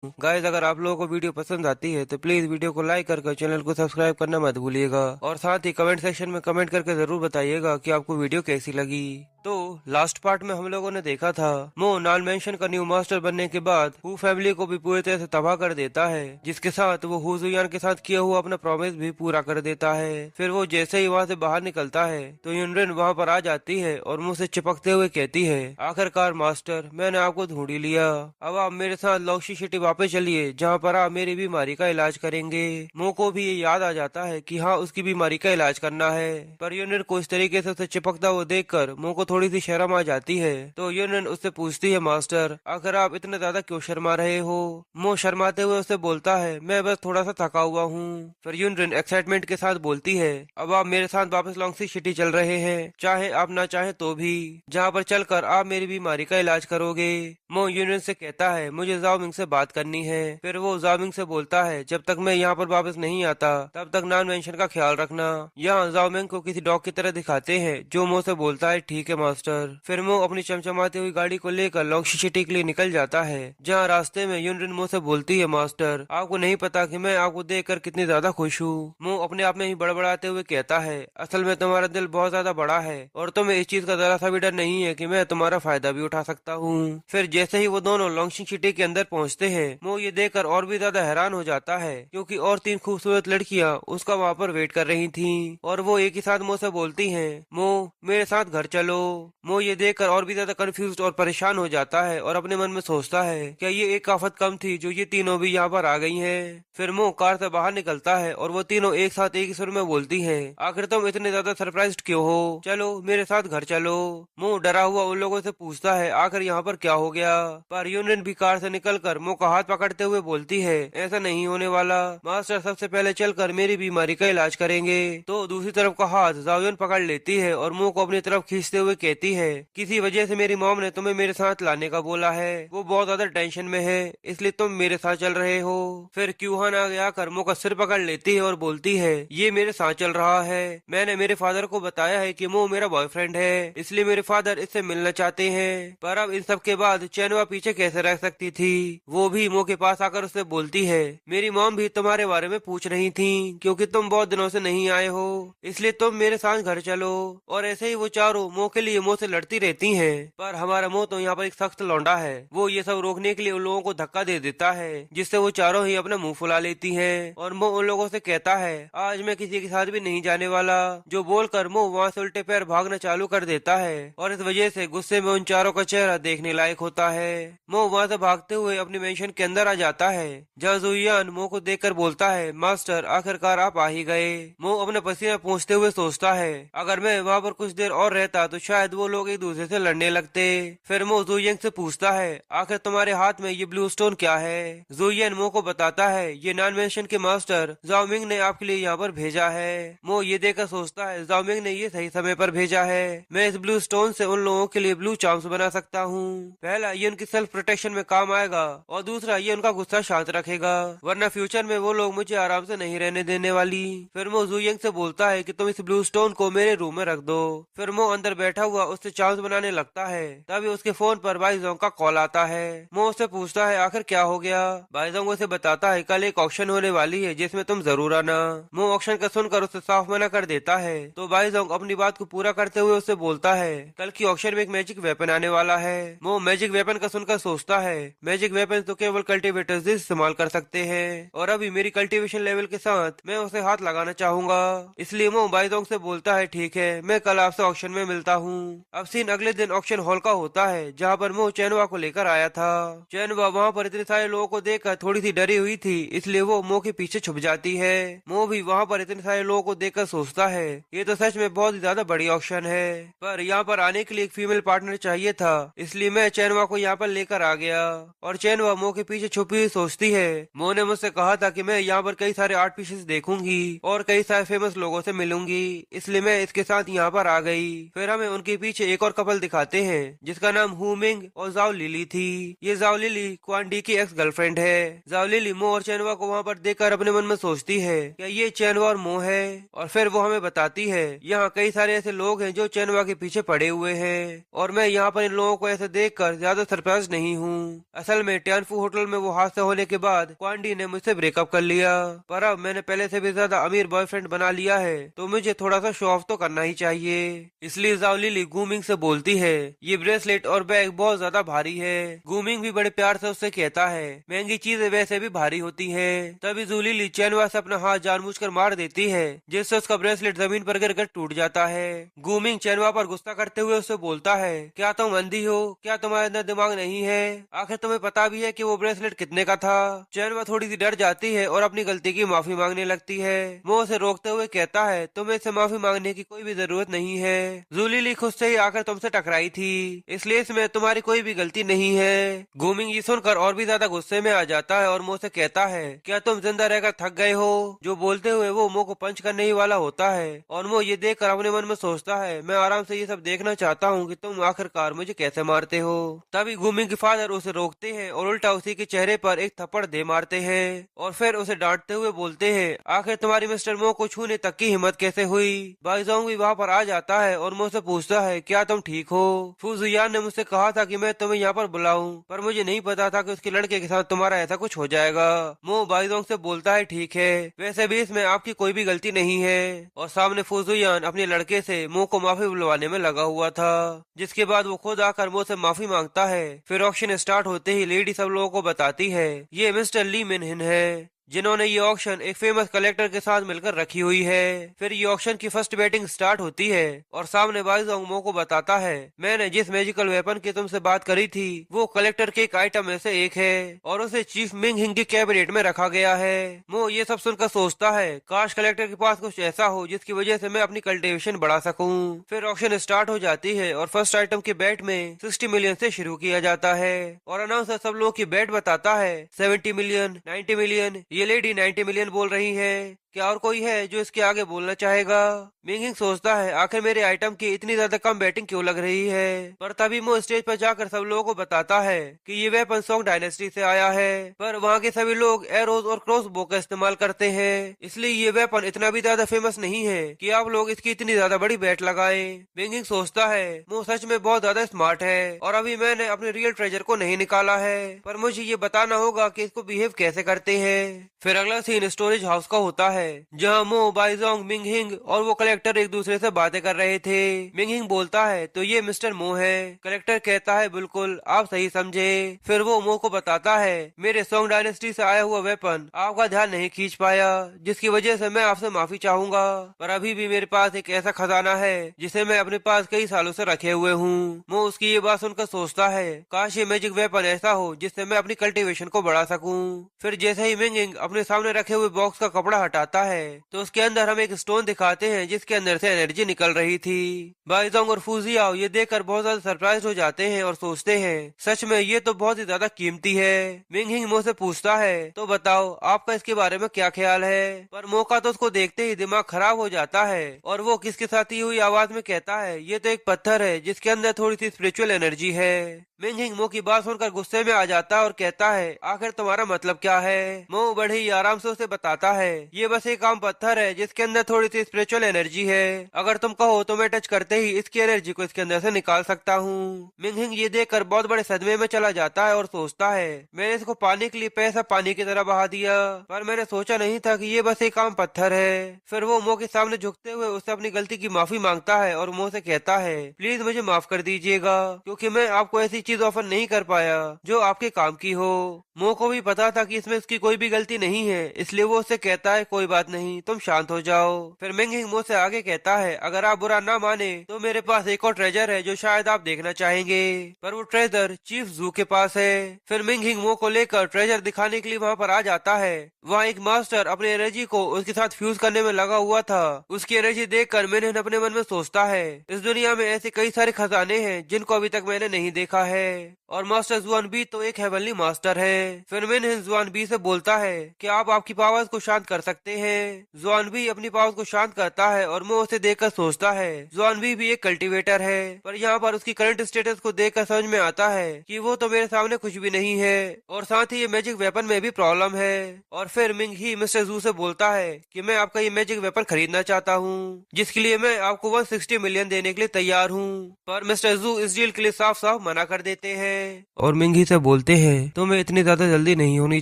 Guys, अगर आप लोगों को वीडियो पसंद आती है तो प्लीज वीडियो को लाइक करके चैनल को सब्सक्राइब करना मत भूलिएगा और साथ ही कमेंट सेक्शन में कमेंट करके जरूर बताइएगा कि आपको वीडियो कैसी लगी। तो लास्ट पार्ट में हम लोगों ने देखा था मो नॉन मेंशन का न्यू मास्टर बनने के बाद हु फैमिली को भी पूरी तरह से तबाह कर देता है, जिसके साथ वो हु जुयान के साथ किया हुआ अपना प्रॉमिस भी पूरा कर देता है। फिर वो जैसे ही वहाँ से बाहर निकलता है तो यूनरिन वहाँ पर आ जाती है और मुंह से चिपकते हुए कहती है, आखिरकार मास्टर, मैंने आपको ढूंढ ही लिया। अब आप मेरे साथ लॉक्सी सिटी वापस चलिए जहाँ पर आप मेरी बीमारी का इलाज करेंगे। मो को भी ये याद आ जाता है कि हाँ, उसकी बीमारी का इलाज करना है, पर यूनियन को इस तरीके से उसे चिपकता हुआ देखकर मो को थोड़ी सी शर्म आ जाती है। तो यूनियन उससे पूछती है, मास्टर, आखिर आप इतने ज्यादा क्यों शर्मा रहे हो? मो शर्माते हुए उससे बोलता है, मैं बस थोड़ा सा थका हुआ हूँ। फिर यूनियन एक्साइटमेंट के साथ बोलती है, अब आप मेरे साथ वापस लॉन्गसी सिटी चल रहे हैं, चाहे आप ना चाहे तो भी, जहाँ पर चलकर आप मेरी बीमारी का इलाज करोगे। मो यूनियन से कहता है, मुझे जाओ मिंग से बात करनी है। फिर वो जाओमिंग से बोलता है, जब तक मैं यहाँ पर वापस नहीं आता तब तक नॉन मेंशन का ख्याल रखना। यहाँ जाओमिंग को किसी डॉग की तरह दिखाते हैं जो मो से बोलता है, ठीक है मास्टर। फिर मो अपनी चमचमाती हुई गाड़ी को लेकर लॉन्गसी सिटी के लिए निकल जाता है, जहाँ रास्ते में यूनरिन मो से बोलती है, मास्टर, आपको नहीं पता कि मैं आपको देखकर कितनी ज्यादा खुश हूँ। मो अपने आप में ही बड़बड़ाते हुए कहता है, असल में तुम्हारा दिल बहुत ज्यादा बड़ा है और तुम्हें इस चीज का जरा सा भी डर नहीं है कि मैं तुम्हारा फायदा भी उठा सकता हूँ। फिर जैसे ही वो दोनों लॉन्गसी सिटी के अंदर पहुँचते हैं, मो ये देखकर और भी ज्यादा हैरान हो जाता है क्योंकि और 3 खूबसूरत लड़कियां उसका वहाँ पर वेट कर रही थीं और वो एक ही साथ मो से बोलती हैं, मो, मेरे साथ घर चलो। मो ये देखकर और भी ज्यादा कंफ्यूज और परेशान हो जाता है और अपने मन में सोचता है, क्या ये एक आफत कम थी जो ये तीनों भी यहाँ पर आ गई हैं। फिर मो कार से बाहर निकलता है और वो तीनों एक साथ एक ही सुर में बोलती हैं, आखिर तुम इतने ज्यादा सरप्राइज्ड क्यों हो? चलो मेरे साथ घर चलो। मो डरा हुआ उन लोगों से पूछता है, आखिर यहाँ पर क्या हो गया? पर यूनियन भी कार से निकलकर मो का हाथ पकड़ते हुए बोलती है, ऐसा नहीं होने वाला मास्टर, सबसे पहले चलकर मेरी बीमारी का इलाज करेंगे। तो दूसरी तरफ का हाथ जाओयन पकड़ लेती है और मुंह को अपनी तरफ खींचते हुए कहती है, किसी वजह से मेरी मॉम ने तुम्हें मेरे साथ लाने का बोला है, वो बहुत ज्यादा टेंशन में है, इसलिए तुम मेरे साथ चल रहे हो। फिर क्यूहान आगे आकर मो का सिर पकड़ लेती है और बोलती है, ये मेरे साथ चल रहा है, मैंने मेरे फादर को बताया है कि मो मेरा बॉयफ्रेंड है, इसलिए मेरे फादर इससे मिलना चाहते हैं। पर अब इन सब के बाद चैनवा पीछे कैसे रह सकती थी? वो भी मो के पास आकर उससे बोलती है, मेरी मॉम भी तुम्हारे बारे में पूछ रही थी क्योंकि तुम बहुत दिनों से नहीं आए हो, इसलिए तुम मेरे साथ घर चलो। और ऐसे ही वो चारों मो के लिए मो से लड़ती रहती हैं। पर हमारा मो तो यहाँ पर एक सख्त लौंडा है, वो ये सब रोकने के लिए उन लोगों को धक्का दे देता है, जिससे वो चारों ही अपना मुंह फुला लेती हैं और मो उन लोगों से कहता है, आज मैं किसी के साथ भी नहीं जाने वाला, जो बोलकर मो वहाँ से उल्टे पैर भागना चालू कर देता है और इस वजह से गुस्से में उन चारों का चेहरा देखने लायक होता है। मो वहाँ से भागते हुए अपनी मेंशन के अंदर आ जाता है, जहाँ जुयान मो को देखकर बोलता है, मास्टर, आखिरकार आप आ ही गए। मो अपने पसीना पोंछते हुए सोचता है, अगर मैं वहाँ पर कुछ देर और रहता तो शायद वो लोग एक दूसरे से लड़ने लगते। फिर मो जुयंग से पूछता है, आखिर तुम्हारे हाथ में ये ब्लू स्टोन क्या है? जुयन मो को बताता है, ये नॉन मेंशन के मास्टर जाओमिंग ने आपके लिए यहाँ पर भेजा है। मो ये देखकर सोचता है, जाओमिंग ने ये सही समय पर भेजा है, मैं इस ब्लू स्टोन से उन लोगों के लिए ब्लू चार्म्स बना सकता हूँ। पहला, ये उनकी सेल्फ प्रोटेक्शन में काम आएगा और दूसरा, ये उनका गुस्सा शांत रखेगा, वरना फ्यूचर में वो लोग मुझे आराम से नहीं रहने देने वाली। फिर मो जुयंग से बोलता है कि तुम इस ब्लू स्टोन को मेरे रूम में रख दो। फिर मो अंदर बैठा हुआ उससे चार्म्स बनाने लगता है, तभी उसके फोन पर बाइजोंग का कॉल आता है। मो उससे पूछता है, आखिर क्या हो गया? बाइजोंग उसे बताता है, कल एक ऑक्शन होने वाली है जिसमें तुम जरूर आना। मो ऑक्शन का सुनकर उसे साफ मना कर देता है, तो बाइजोंग अपनी बात को पूरा करते हुए उससे बोलता है, कल की ऑक्शन में एक मैजिक वेपन आने वाला है। मो मैजिक वेपन का सुनकर सोचता है, मैजिक वेपन तो केवल कल्टिवेटर्स ही इस्तेमाल कर सकते हैं और अभी मेरी कल्टीवेशन लेवल के साथ मैं उसे हाथ लगाना चाहूंगा, इसलिए मो बाइजोंग से बोलता है, ठीक है, मैं कल आपसे ऑक्शन में मिलता हूँ। अब सीन अगले दिन ऑक्शन हॉल का होता है, जहाँ पर मो चैनवा को लेकर आया था। चैनवा वहाँ पर इतने सारे लोगों को देखकर थोड़ी सी डरी हुई थी, इसलिए वो मो के पीछे छुप जाती है। मो भी वहाँ पर इतने सारे लोगों को देखकर सोचता है, ये तो सच में बहुत ही ज्यादा बड़ी ऑक्शन है, पर यहाँ पर आने के लिए एक फीमेल पार्टनर चाहिए था, इसलिए मैं चैनवा को यहाँ पर लेकर आ गया। और चैनवा मो के पीछे छुपी हुई सोचती है, मो ने मुझसे कहा था कि मैं यहाँ पर कई सारे आर्ट पीसेस देखूंगी और कई सारे फेमस लोगों से मिलूंगी, इसलिए मैं इसके साथ यहाँ पर आ गई। फिर हमें उनके पीछे एक और कपल दिखाते हैं जिसका नाम हुमिंग और जाओ लिली थी। ये जाओ लिली क्वान डी की एक्स गर्लफ्रेंड है। जाओ लिली मो और चैनवा को वहाँ पर देखकर अपने मन में सोचती है, क्या ये चैनवा और मो है? और फिर वो हमें बताती है, यहाँ कई सारे ऐसे लोग हैं जो चैनवा के पीछे पड़े हुए हैं और मैं यहाँ पर इन लोगों को ऐसे देखकर ज्यादा सरप्राइज नहीं हूँ। असल में ट्यानफू होटल में वो हादसा होने के बाद क्वांडी ने मुझसे ब्रेकअप कर लिया, पर अब मैंने पहले से भी ज्यादा अमीर बॉयफ्रेंड बना लिया है, तो मुझे थोड़ा सा शो ऑफ तो करना ही चाहिए। इसलिए जाओ लिली गूमिंग से बोलती है ये ब्रेसलेट और बैग बहुत ज्यादा भारी है। गूमिंग भी बड़े प्यार से उससे कहता है महंगी चीजें वैसे भी भारी होती है। तभी जूलीली चैनवा से अपना हाथ जानबूझकर मार देती है, जिससे उसका ब्रेसलेट जमीन पर गिरकर टूट जाता है। गूमिंग चैनवा पर गुस्सा करते हुए उससे बोलता है क्या तुम अंधी हो, क्या तुम्हारे अंदर दिमाग नहीं है, आखिर तुम्हें पता भी है कि वो ब्रेसलेट कितने का था। चैनवा थोड़ी सी डर जाती है और अपनी गलती की माफी मांगने लगती है। वो उसे रोकते हुए कहता है तुम्हें इससे माफी मांगने की कोई भी जरूरत नहीं है, जूलीली खुद से ही आकर तुमसे टकराई थी, इसलिए इसमें तुम्हारी कोई भी गलती नहीं है। गूमिंग ये सुनकर और भी ज्यादा गुस्से में आ जाता है और मुंह से कहता है क्या तुम जिंदा रहकर थक गए हो। जो बोलते हुए वो मुंह को पंच करने ही वाला होता है और वो ये देखकर अपने मन में सोचता है मैं आराम से ये सब देखना चाहता हूँ कि तुम आखिरकार मुझे कैसे मारते हो। तभी गूमिंग के फादर उसे रोकते हैं और उल्टा उसी के चेहरे पर एक थप्पड़ दे मारते हैं और फिर उसे डांटते हुए बोलते हैं आखिर तुम्हारी मिस्टर मो को छूने तक की हिम्मत कैसे हुई। बाईजोंग भी वहाँ पर आ जाता है और मुझसे पूछता है क्या तुम ठीक हो। फूजियान ने मुझसे कहा था कि मैं तुम्हें यहाँ पर बुलाऊं, पर मुझे नहीं पता था कि उसके लड़के के साथ तुम्हारा ऐसा कुछ हो जाएगा। मो बाईजोंग से बोलता है ठीक है, वैसे भी इसमें आपकी कोई भी गलती नहीं है। और सामने फूजियान अपने लड़के से मो को माफी बुलवाने में लगा हुआ था, जिसके बाद वो खुद आकर मो से माफी मांगता है। फिर ऑक्शन स्टार्ट होते ही लेडी सब लोगों को बताती है ये मिस्टर ली मिन हिन है, जिन्होंने ये ऑक्शन एक फेमस कलेक्टर के साथ मिलकर रखी हुई है। फिर ये ऑक्शन की फर्स्ट बैटिंग स्टार्ट होती है और सामने बाईजोंग मो को बताता है मैंने जिस मैजिकल वेपन की तुमसे बात करी थी वो कलेक्टर के एक आइटम में से एक है और उसे चीफ मिंग हिंग के कैबिनेट में रखा गया है। मो ये सब सुनकर सोचता है काश कलेक्टर के पास कुछ ऐसा हो जिसकी वजह से मैं अपनी कल्टिवेशन बढ़ा सकूं। फिर ऑक्शन स्टार्ट हो जाती है और फर्स्ट आइटम के बैट में 60 मिलियन से शुरू किया जाता है और अनाउंसर सब लोग की बैट बताता है 70 मिलियन 90 मिलियन। ये लेडी 90 मिलियन बोल रही है, क्या और कोई है जो इसके आगे बोलना चाहेगा। मिंगिंग सोचता है आखिर मेरे आइटम की इतनी ज्यादा कम बैटिंग क्यों लग रही है, पर तभी वो स्टेज पर जाकर सब लोगों को बताता है कि ये वेपन सोंग डायनेस्टी से आया है, पर वहाँ के सभी लोग एरोज और क्रॉसबो का इस्तेमाल करते हैं, इसलिए ये वेपन इतना भी ज्यादा फेमस नहीं है कि आप लोग इसकी इतनी ज्यादा बड़ी बैट लगाए। मिंगिंग सोचता है वो सच में बहुत ज्यादा स्मार्ट है और अभी मैंने अपने रियल ट्रेजर को नहीं निकाला है, पर मुझे ये बताना होगा कि इसको बिहेव कैसे करते हैं। फिर अगला सीन स्टोरेज हाउस का होता है जहाँ मो बाईजोंग मिंग हिंग और वो कलेक्टर एक दूसरे से बातें कर रहे थे। मिंग हिंग बोलता है तो ये मिस्टर मो है। कलेक्टर कहता है बिल्कुल आप सही समझे। फिर वो मो को बताता है मेरे सोंग डायनेस्टी से आया हुआ वेपन आपका ध्यान नहीं खींच पाया, जिसकी वजह से मैं आपसे माफी चाहूंगा, पर अभी भी मेरे पास एक ऐसा खजाना है जिसे मैं अपने पास कई सालों से रखे हुए हूँ। मो उसकी ये बात सुनकर सोचता है काश ये मैजिक वेपन ऐसा हो जिससे मैं अपनी कल्टीवेशन को बढ़ा सकूं। फिर जैसे ही मिंग हिंग अपने सामने रखे हुए बॉक्स का कपड़ा हटाता है तो उसके अंदर हम एक स्टोन दिखाते हैं जिसके अंदर से एनर्जी निकल रही थी। बाईजोंग और फूजियाओ ये देखकर बहुत ज्यादा सरप्राइज हो जाते हैं और सोचते हैं सच में ये तो बहुत ही ज्यादा कीमती है। मिंग हिंग मो से पूछता है तो बताओ आपका इसके बारे में क्या ख्याल है, पर मो का तो उसको देखते ही दिमाग खराब हो जाता है और वो किसके साथ ही हुई आवाज में कहता है ये तो एक पत्थर है जिसके अंदर थोड़ी सी स्पिरिचुअल एनर्जी है। मिंग हिंग मो की बात सुनकर गुस्से में आ जाता है और कहता है आखिर तुम्हारा मतलब क्या है। मो बड़े ही आराम से उसे बताता है ये बस एक आम पत्थर है जिसके अंदर थोड़ी सी स्पिरिचुअल एनर्जी है, अगर तुम कहो तो मैं टच करते ही इसकी एनर्जी को इसके अंदर से निकाल सकता हूँ। मिंग हिंग ये देखकर बहुत बड़े सदमे में चला जाता है और सोचता है मैंने इसको पाने के लिए पैसा पानी की तरह बहा दिया, पर मैंने सोचा नहीं था कि ये बस एक आम पत्थर है। फिर वो मो के सामने झुकते हुए उससे अपनी गलती की माफी मांगता है और मो से कहता है प्लीज मुझे माफ कर दीजिएगा क्योंकि मैं आपको ऐसी चीज ऑफर नहीं कर पाया जो आपके काम की हो। मो को भी पता था कि इसमें उसकी कोई भी गलती नहीं है, इसलिए वो उससे कहता है कोई बात नहीं तुम शांत हो जाओ। फिर मिंग हिंग मो से आगे कहता है अगर आप बुरा ना माने तो मेरे पास एक और ट्रेजर है जो शायद आप देखना चाहेंगे, पर वो ट्रेजर चीफ जू के पास है। फिर मिंग हिंग मो को लेकर ट्रेजर दिखाने के लिए वहाँ पर आ जाता है। वहाँ एक मास्टर अपनी एनर्जी को उसके साथ फ्यूज करने में लगा हुआ था। उसकी एनर्जी देखकर मिनहिन अपने मन में सोचता है इस दुनिया में ऐसे कई सारे खजाने हैं जिनको अभी तक मैंने नहीं देखा है, और मास्टर जुआन बी तो एक हेवनली मास्टर है। फिर मिनहिन जुआन बी से बोलता है कि आप आपकी पावर्स को शांत कर सकते हैं। जुआन बी अपनी पावर्स को शांत करता है और मो उसे देखकर सोचता है जुआन बी भी एक कल्टीवेटर है, पर यहाँ पर उसकी करंट स्टेटस को देखकर समझ में आता है कि वो तो मेरे सामने कुछ भी नहीं है और साथ ही ये मैजिक वेपन में भी प्रॉब्लम है। और फिर मिंग ही मिस्टर जू से बोलता है कि मैं आपका ये मैजिक वेपन खरीदना चाहता हूँ जिसके लिए मैं आपको 160 मिलियन देने के लिए तैयार हूँ, पर मिस्टर जू इस डील के लिए साफ साफ मना कर देते हैं और मिंगी से बोलते हैं तुम्हें इतनी ज्यादा जल्दी नहीं होनी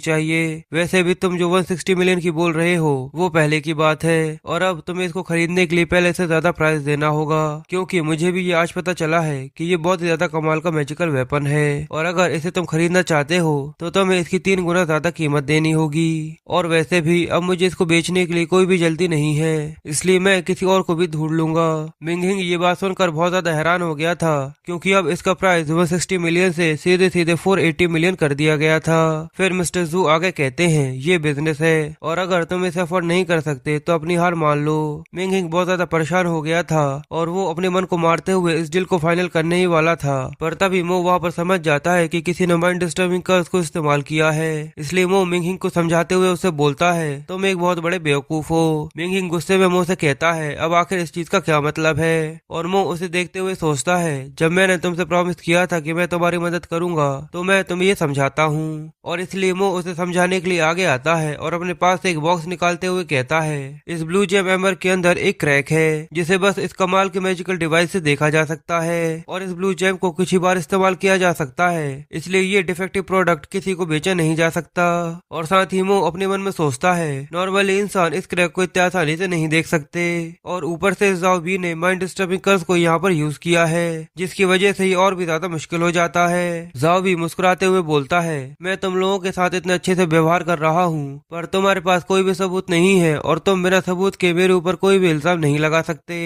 चाहिए, वैसे भी तुम जो 160 मिलियन की बोल रहे हो वो पहले की बात है और अब तुम्हें इसको खरीदने के लिए पहले से ज्यादा प्राइस देना होगा, क्योंकि मुझे भी ये आज पता चला है कि ये बहुत ज्यादा कमाल का मैजिकल वेपन है और अगर इसे तुम खरीदना चाहते हो तो तुम्हें इसकी 3 गुना ज्यादा कीमत देनी होगी। और वैसे भी अब मुझे इसको बेचने के लिए कोई भी जल्दी नहीं है, इसलिए मैं किसी और को भी ढूंढ लूंगा। मिंगहिंग ये बात सुनकर बहुत ज्यादा हैरान हो गया था, क्योंकि अब इसका प्राइस 160 मिलियन से सीधे सीधे 480 मिलियन कर दिया गया था। फिर मिस्टर जू आगे कहते हैं ये बिजनेस है और अगर तुम इसे अफोर्ड नहीं कर सकते तो अपनी हार मान लो। मिंगहिंग बहुत ज्यादा परेशान हो गया था और वो अपने मन को मारते हुए इस डील को फाइनल करने ही वाला था, पर तभी मो वहाँ पर समझ जाता है कि किसी ने माइंड डिस्टर्बिंग कर्स को इस्तेमाल किया है। इसलिए मो मिंगहिंग को समझाते हुए उससे बोलता है तुम एक बहुत बड़े बेवकूफ हो। मिंगहिंग गुस्से में मो से कहता है अब आखिर इस चीज का क्या मतलब है, और मो उसे देखते हुए सोचता है जब मैंने तुमसे प्रॉमिस किया था कि मैं तुम्हारी मदद करूंगा तो मैं तुम्हें ये समझाता हूँ। और इसलिए मो उसे समझाने के लिए आगे आता है और अपने पास से एक बॉक्स निकालते हुए कहता है इस ब्लू जेम एमर के अंदर एक क्रैक है जिसे बस इस कमाल के मैजिकल डिवाइस से देखा जा सकता है और इस ब्लू जेम को कुछ ही बार इस्तेमाल किया जा सकता है, इसलिए ये डिफेक्टिव प्रोडक्ट किसी को बेचा नहीं जा सकता। और साथ ही मो अपने मन में सोचता है नॉर्मली इंसान इस क्रैक को इतनी आसानी से नहीं देख सकते और ऊपर से जाओ बी ने माइंड डिस्टर्बिंग कर्स को यहाँ पर यूज किया है जिसकी वजह से ये और भी ज्यादा मुश्किल हो जाता है। जाओ भी मुस्कुराते हुए बोलता है मैं तुम लोगों के साथ इतने अच्छे से व्यवहार कर रहा हूँ पर तुम्हारे पास कोई भी सबूत नहीं है और तुम बिना सबूत के मेरे ऊपर कोई भी इल्जाम नहीं लगा सकते।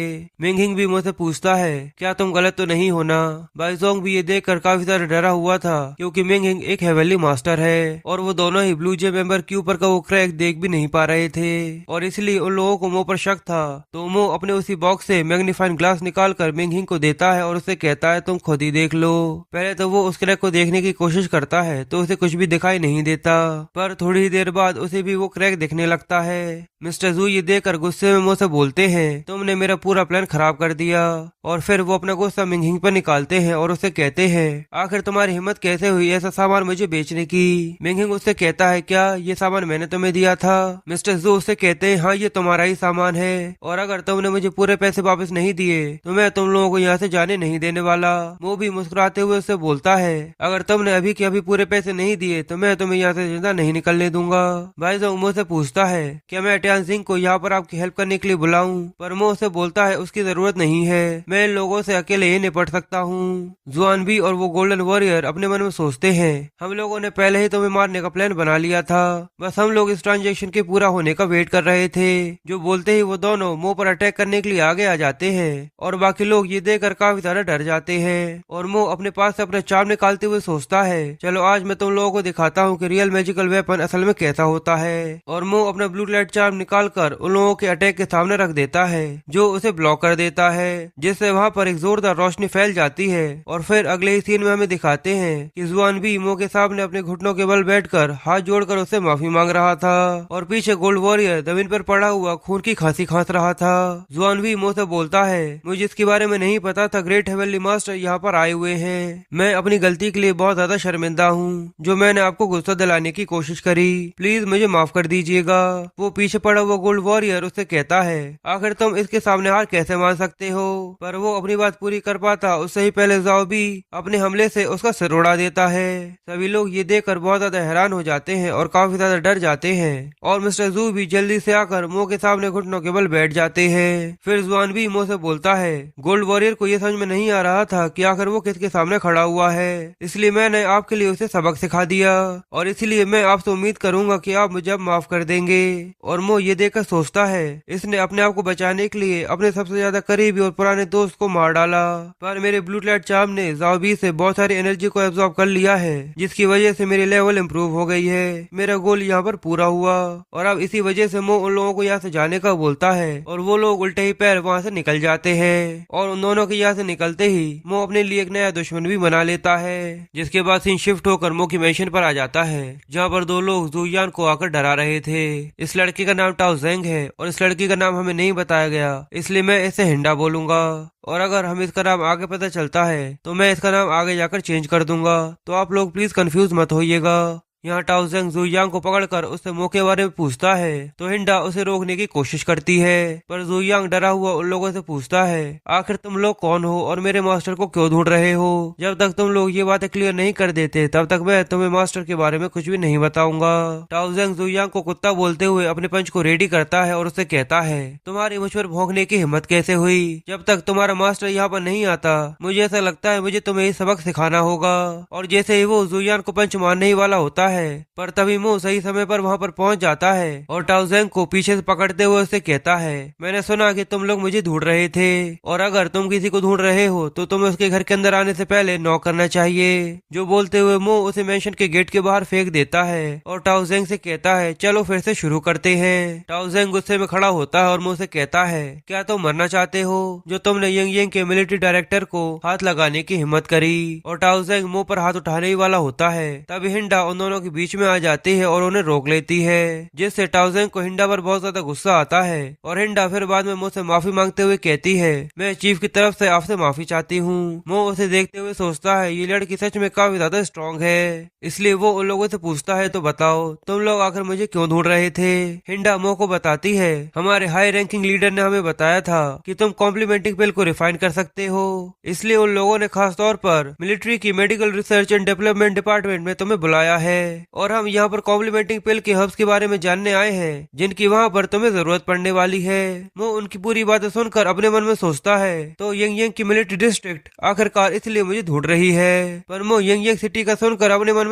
मिंगहिंग भी मुझसे पूछता है क्या तुम गलत तो नहीं होना। बाइजोंग भी ये देखकर काफी ज्यादा डरा हुआ था, क्योंकि मिंगहिंग एक हेवनली मास्टर है और वो दोनों ही ब्लू जे मेंबर के ऊपर का वो क्रैक देख भी नहीं पा रहे थे और इसलिए उन लोगों को मो पर शक था। तो मो अपने उसी बॉक्स से मैग्नीफाइंग ग्लास निकाल कर मिंगहिंग को देता है और उसे कहता है तुम खुद ही देख लो। पहले तो वो उस क्रैक को देखने की कोशिश करता है तो उसे कुछ भी दिखाई नहीं देता, पर थोड़ी ही देर बाद उसे भी वो क्रैक दिखने लगता है। मिस्टर जू ये देखकर गुस्से में मुझसे बोलते हैं तुमने मेरा पूरा प्लान खराब कर दिया, और फिर वो अपना गुस्सा मिंगहिंग पर निकालते हैं और उसे कहते हैं आखिर तुम्हारी हिम्मत कैसे हुई ऐसा सामान मुझे बेचने की। मिंगहिंग उससे कहता है क्या ये सामान मैंने तुम्हें दिया था। मिस्टर जू उससे कहते हैं हाँ ये तुम्हारा ही सामान है और अगर तुमने मुझे पूरे पैसे वापस नहीं दिए तो मैं तुम लोगों को यहाँ से जाने नहीं देने वाला। वो भी मुस्कुराते हुए उससे बोलता है अगर तुमने अभी के अभी पूरे पैसे नहीं दिए तो मैं तुम्हें यहाँ से जिंदा नहीं निकलने दूंगा। बाइजोंग मुझसे पूछता है क्या मैं टियान सिंह को यहाँ पर आपकी हेल्प करने के लिए बुलाऊं, पर मो उसे बोलता है उसकी जरूरत नहीं है, मैं इन लोगों से अकेले ही निपट सकता हूँ। जुआनबी और वो गोल्डन वॉरियर अपने मन में सोचते हैं हम लोगों ने पहले ही तुम्हें मारने का प्लान बना लिया था, बस हम लोग इस ट्रांजेक्शन के पूरा होने का वेट कर रहे थे। जो बोलते ही वो दोनों मो पर अटैक करने के लिए आगे आ जाते हैं और बाकी लोग ये देखकर काफी ज्यादा डर जाते हैं और मो अपने पास से अपना चार्म निकालते हुए सोचता है चलो आज मैं तुम लोगों को दिखाता हूँ कि रियल मैजिकल वेपन असल में कैसा होता है। और मो अपना ब्लू लाइट चार्म निकाल कर उन लोगों के अटैक के सामने रख देता है जो उसे ब्लॉक कर देता है, जिससे वहाँ पर एक जोरदार रोशनी फैल जाती है। और फिर अगले ही सीन में हमें दिखाते हैं कि जुआन भी मो के सामने अपने घुटनों के बल बैठकर हाथ जोड़कर उससे माफी मांग रहा था और पीछे गोल्ड वॉरियर जमीन पर पड़ा हुआ खून की खांसी खांस रहा था। जुआन भी मो से बोलता है मुझे इसके बारे में नहीं पता था ग्रेट हेवनली मास्टर यहाँ पर आए हुए हैं, मैं अपनी गलती के लिए बहुत ज्यादा शर्मिंदा हूँ जो मैंने आपको गुस्सा दिलाने की कोशिश करी, प्लीज मुझे माफ कर दीजिएगा। वो पीछे पड़ा हुआ गोल्ड वॉरियर उससे कहता है आखिर तुम इसके सामने हार कैसे मान सकते हो, पर वो अपनी बात पूरी कर पाता उससे ही पहले जाओ भी अपने हमले से उसका सिर उड़ा देता है। सभी लोग ये देखकर बहुत ज्यादा हैरान हो जाते हैं और काफी ज्यादा डर जाते हैं और मिस्टर जू भी जल्दी से आकर मो के सामने घुटनों के बल बैठ जाते हैं। फिर जुआन भी मो से बोलता है गोल्ड वॉरियर को ये समझ में नहीं आ रहा था कि आखिर वो किसके सामने खड़ा हुआ है, इसलिए मैंने आपके लिए उसे सबक सिखा दिया और इसलिए मैं आपसे उम्मीद करूंगा कि आप मुझे अब माफ कर देंगे। और मो ये देखकर सोचता है इसने अपने आप को बचाने के लिए अपने सबसे ज्यादा करीबी और पुराने दोस्त को मार डाला, पर मेरे ब्लू लाइट चार्म ने जाओबी से बहुत सारी एनर्जी को एब्जॉर्ब कर लिया है जिसकी वजह से मेरी लेवल इम्प्रूव हो गई है, मेरा गोल यहाँ पर पूरा हुआ। और अब इसी वजह से मो उन लोगों को यहाँ से जाने का बोलता है और वो लोग उल्टे ही पैर वहाँ से निकल जाते हैं और उन दोनों के यहाँ से निकलते ही मो अपने लिए एक नया दुश्मन भी बना लेता है। जिसके बाद सीन शिफ्ट होकर मो की मैंशन पर आ जाता है जहाँ पर दो लोग जुयान को आकर डरा रहे थे। इस लड़के का नाम टाओ जेंग है और इस लड़की का नाम हमें नहीं बताया गया, इसलिए मैं इसे हिंडा बोलूंगा और अगर हम इसका नाम आगे पता चलता है तो मैं इसका नाम आगे जाकर चेंज कर दूंगा, तो आप लोग प्लीज कंफ्यूज मत होइएगा। यहाँ टाओजेंग जुयांग को पकड़कर उससे मो के बारे में पूछता है तो हिंडा उसे रोकने की कोशिश करती है, पर जुयांग डरा हुआ उन लोगों से पूछता है आखिर तुम लोग कौन हो और मेरे मास्टर को क्यों ढूंढ रहे हो। जब तक तुम लोग ये बातें क्लियर नहीं कर देते तब तक मैं तुम्हें मास्टर के बारे में कुछ भी नहीं बताऊंगा। टाओजेंग जुयांग को कुत्ता बोलते हुए अपने पंच को रेडी करता है और उससे कहता है तुम्हारी मुझ पर भौंकने की हिम्मत कैसे हुई। जब तक तुम्हारा मास्टर यहाँ पर नहीं आता मुझे ऐसा लगता है मुझे तुम्हें ये सबक सिखाना होगा। और जैसे ही वो जुयान को पंच मारने ही वाला होता है पर तभी मो सही समय पर वहाँ पर पहुँच जाता है और टाओजेंग को पीछे से पकड़ते हुए उससे कहता है मैंने सुना कि तुम लोग मुझे ढूंढ रहे थे और अगर तुम किसी को ढूंढ रहे हो तो तुम्हें उसके घर के अंदर आने से पहले नॉक करना चाहिए। जो बोलते हुए मो उसे मेंशन के गेट के बाहर फेंक देता है और टाओजेंग से कहता है चलो फिर से शुरू करते हैं। टाओजेंग गुस्से में खड़ा होता है और मो से कहता है क्या तुम मरना चाहते हो जो तुमने यंग यंग के मिलिट्री डायरेक्टर को हाथ लगाने की हिम्मत करी। और टाओजेंग मुंह पर हाथ उठाने ही वाला होता है तभी हिंडा उन दोनों के बीच में आ जाती है और उन्हें रोक लेती है, जिससे टाओजेंग को हिंडा पर बहुत ज्यादा गुस्सा आता है और हिंडा फिर बाद में मुझसे माफी मांगते हुए कहती है मैं चीफ की तरफ से आपसे माफी चाहती हूँ। मो उसे देखते हुए सोचता है ये लड़की सच में काफी ज्यादा स्ट्रॉन्ग है, इसलिए वो उन लोगों से पूछता है तो बताओ तुम लोग आखिर मुझे क्यों ढूंढ रहे थे। हिंडा मो को बताती है हमारे हाई रैंकिंग लीडर ने हमें बताया था कि तुम कॉम्प्लीमेंटिंग पिल को रिफाइन कर सकते हो, इसलिए उन लोगों ने खास तौर पर मिलिट्री की medical research and development department में तुम्हें बुलाया है और हम यहाँ पर कॉम्प्लीमेंटिंग पिल के हब्स के बारे में जानने आए हैं जिनकी वहाँ पर तुम्हें जरूरत पड़ने वाली है। वो उनकी पूरी बातें सुनकर अपने मन में सोचता है तो यंग यंग की मिलिट्री डिस्ट्रिक्ट आखिरकार इसलिए मुझे ढूंढ रही है। पर मो यंग यंग सिटी का सुनकर अपने मन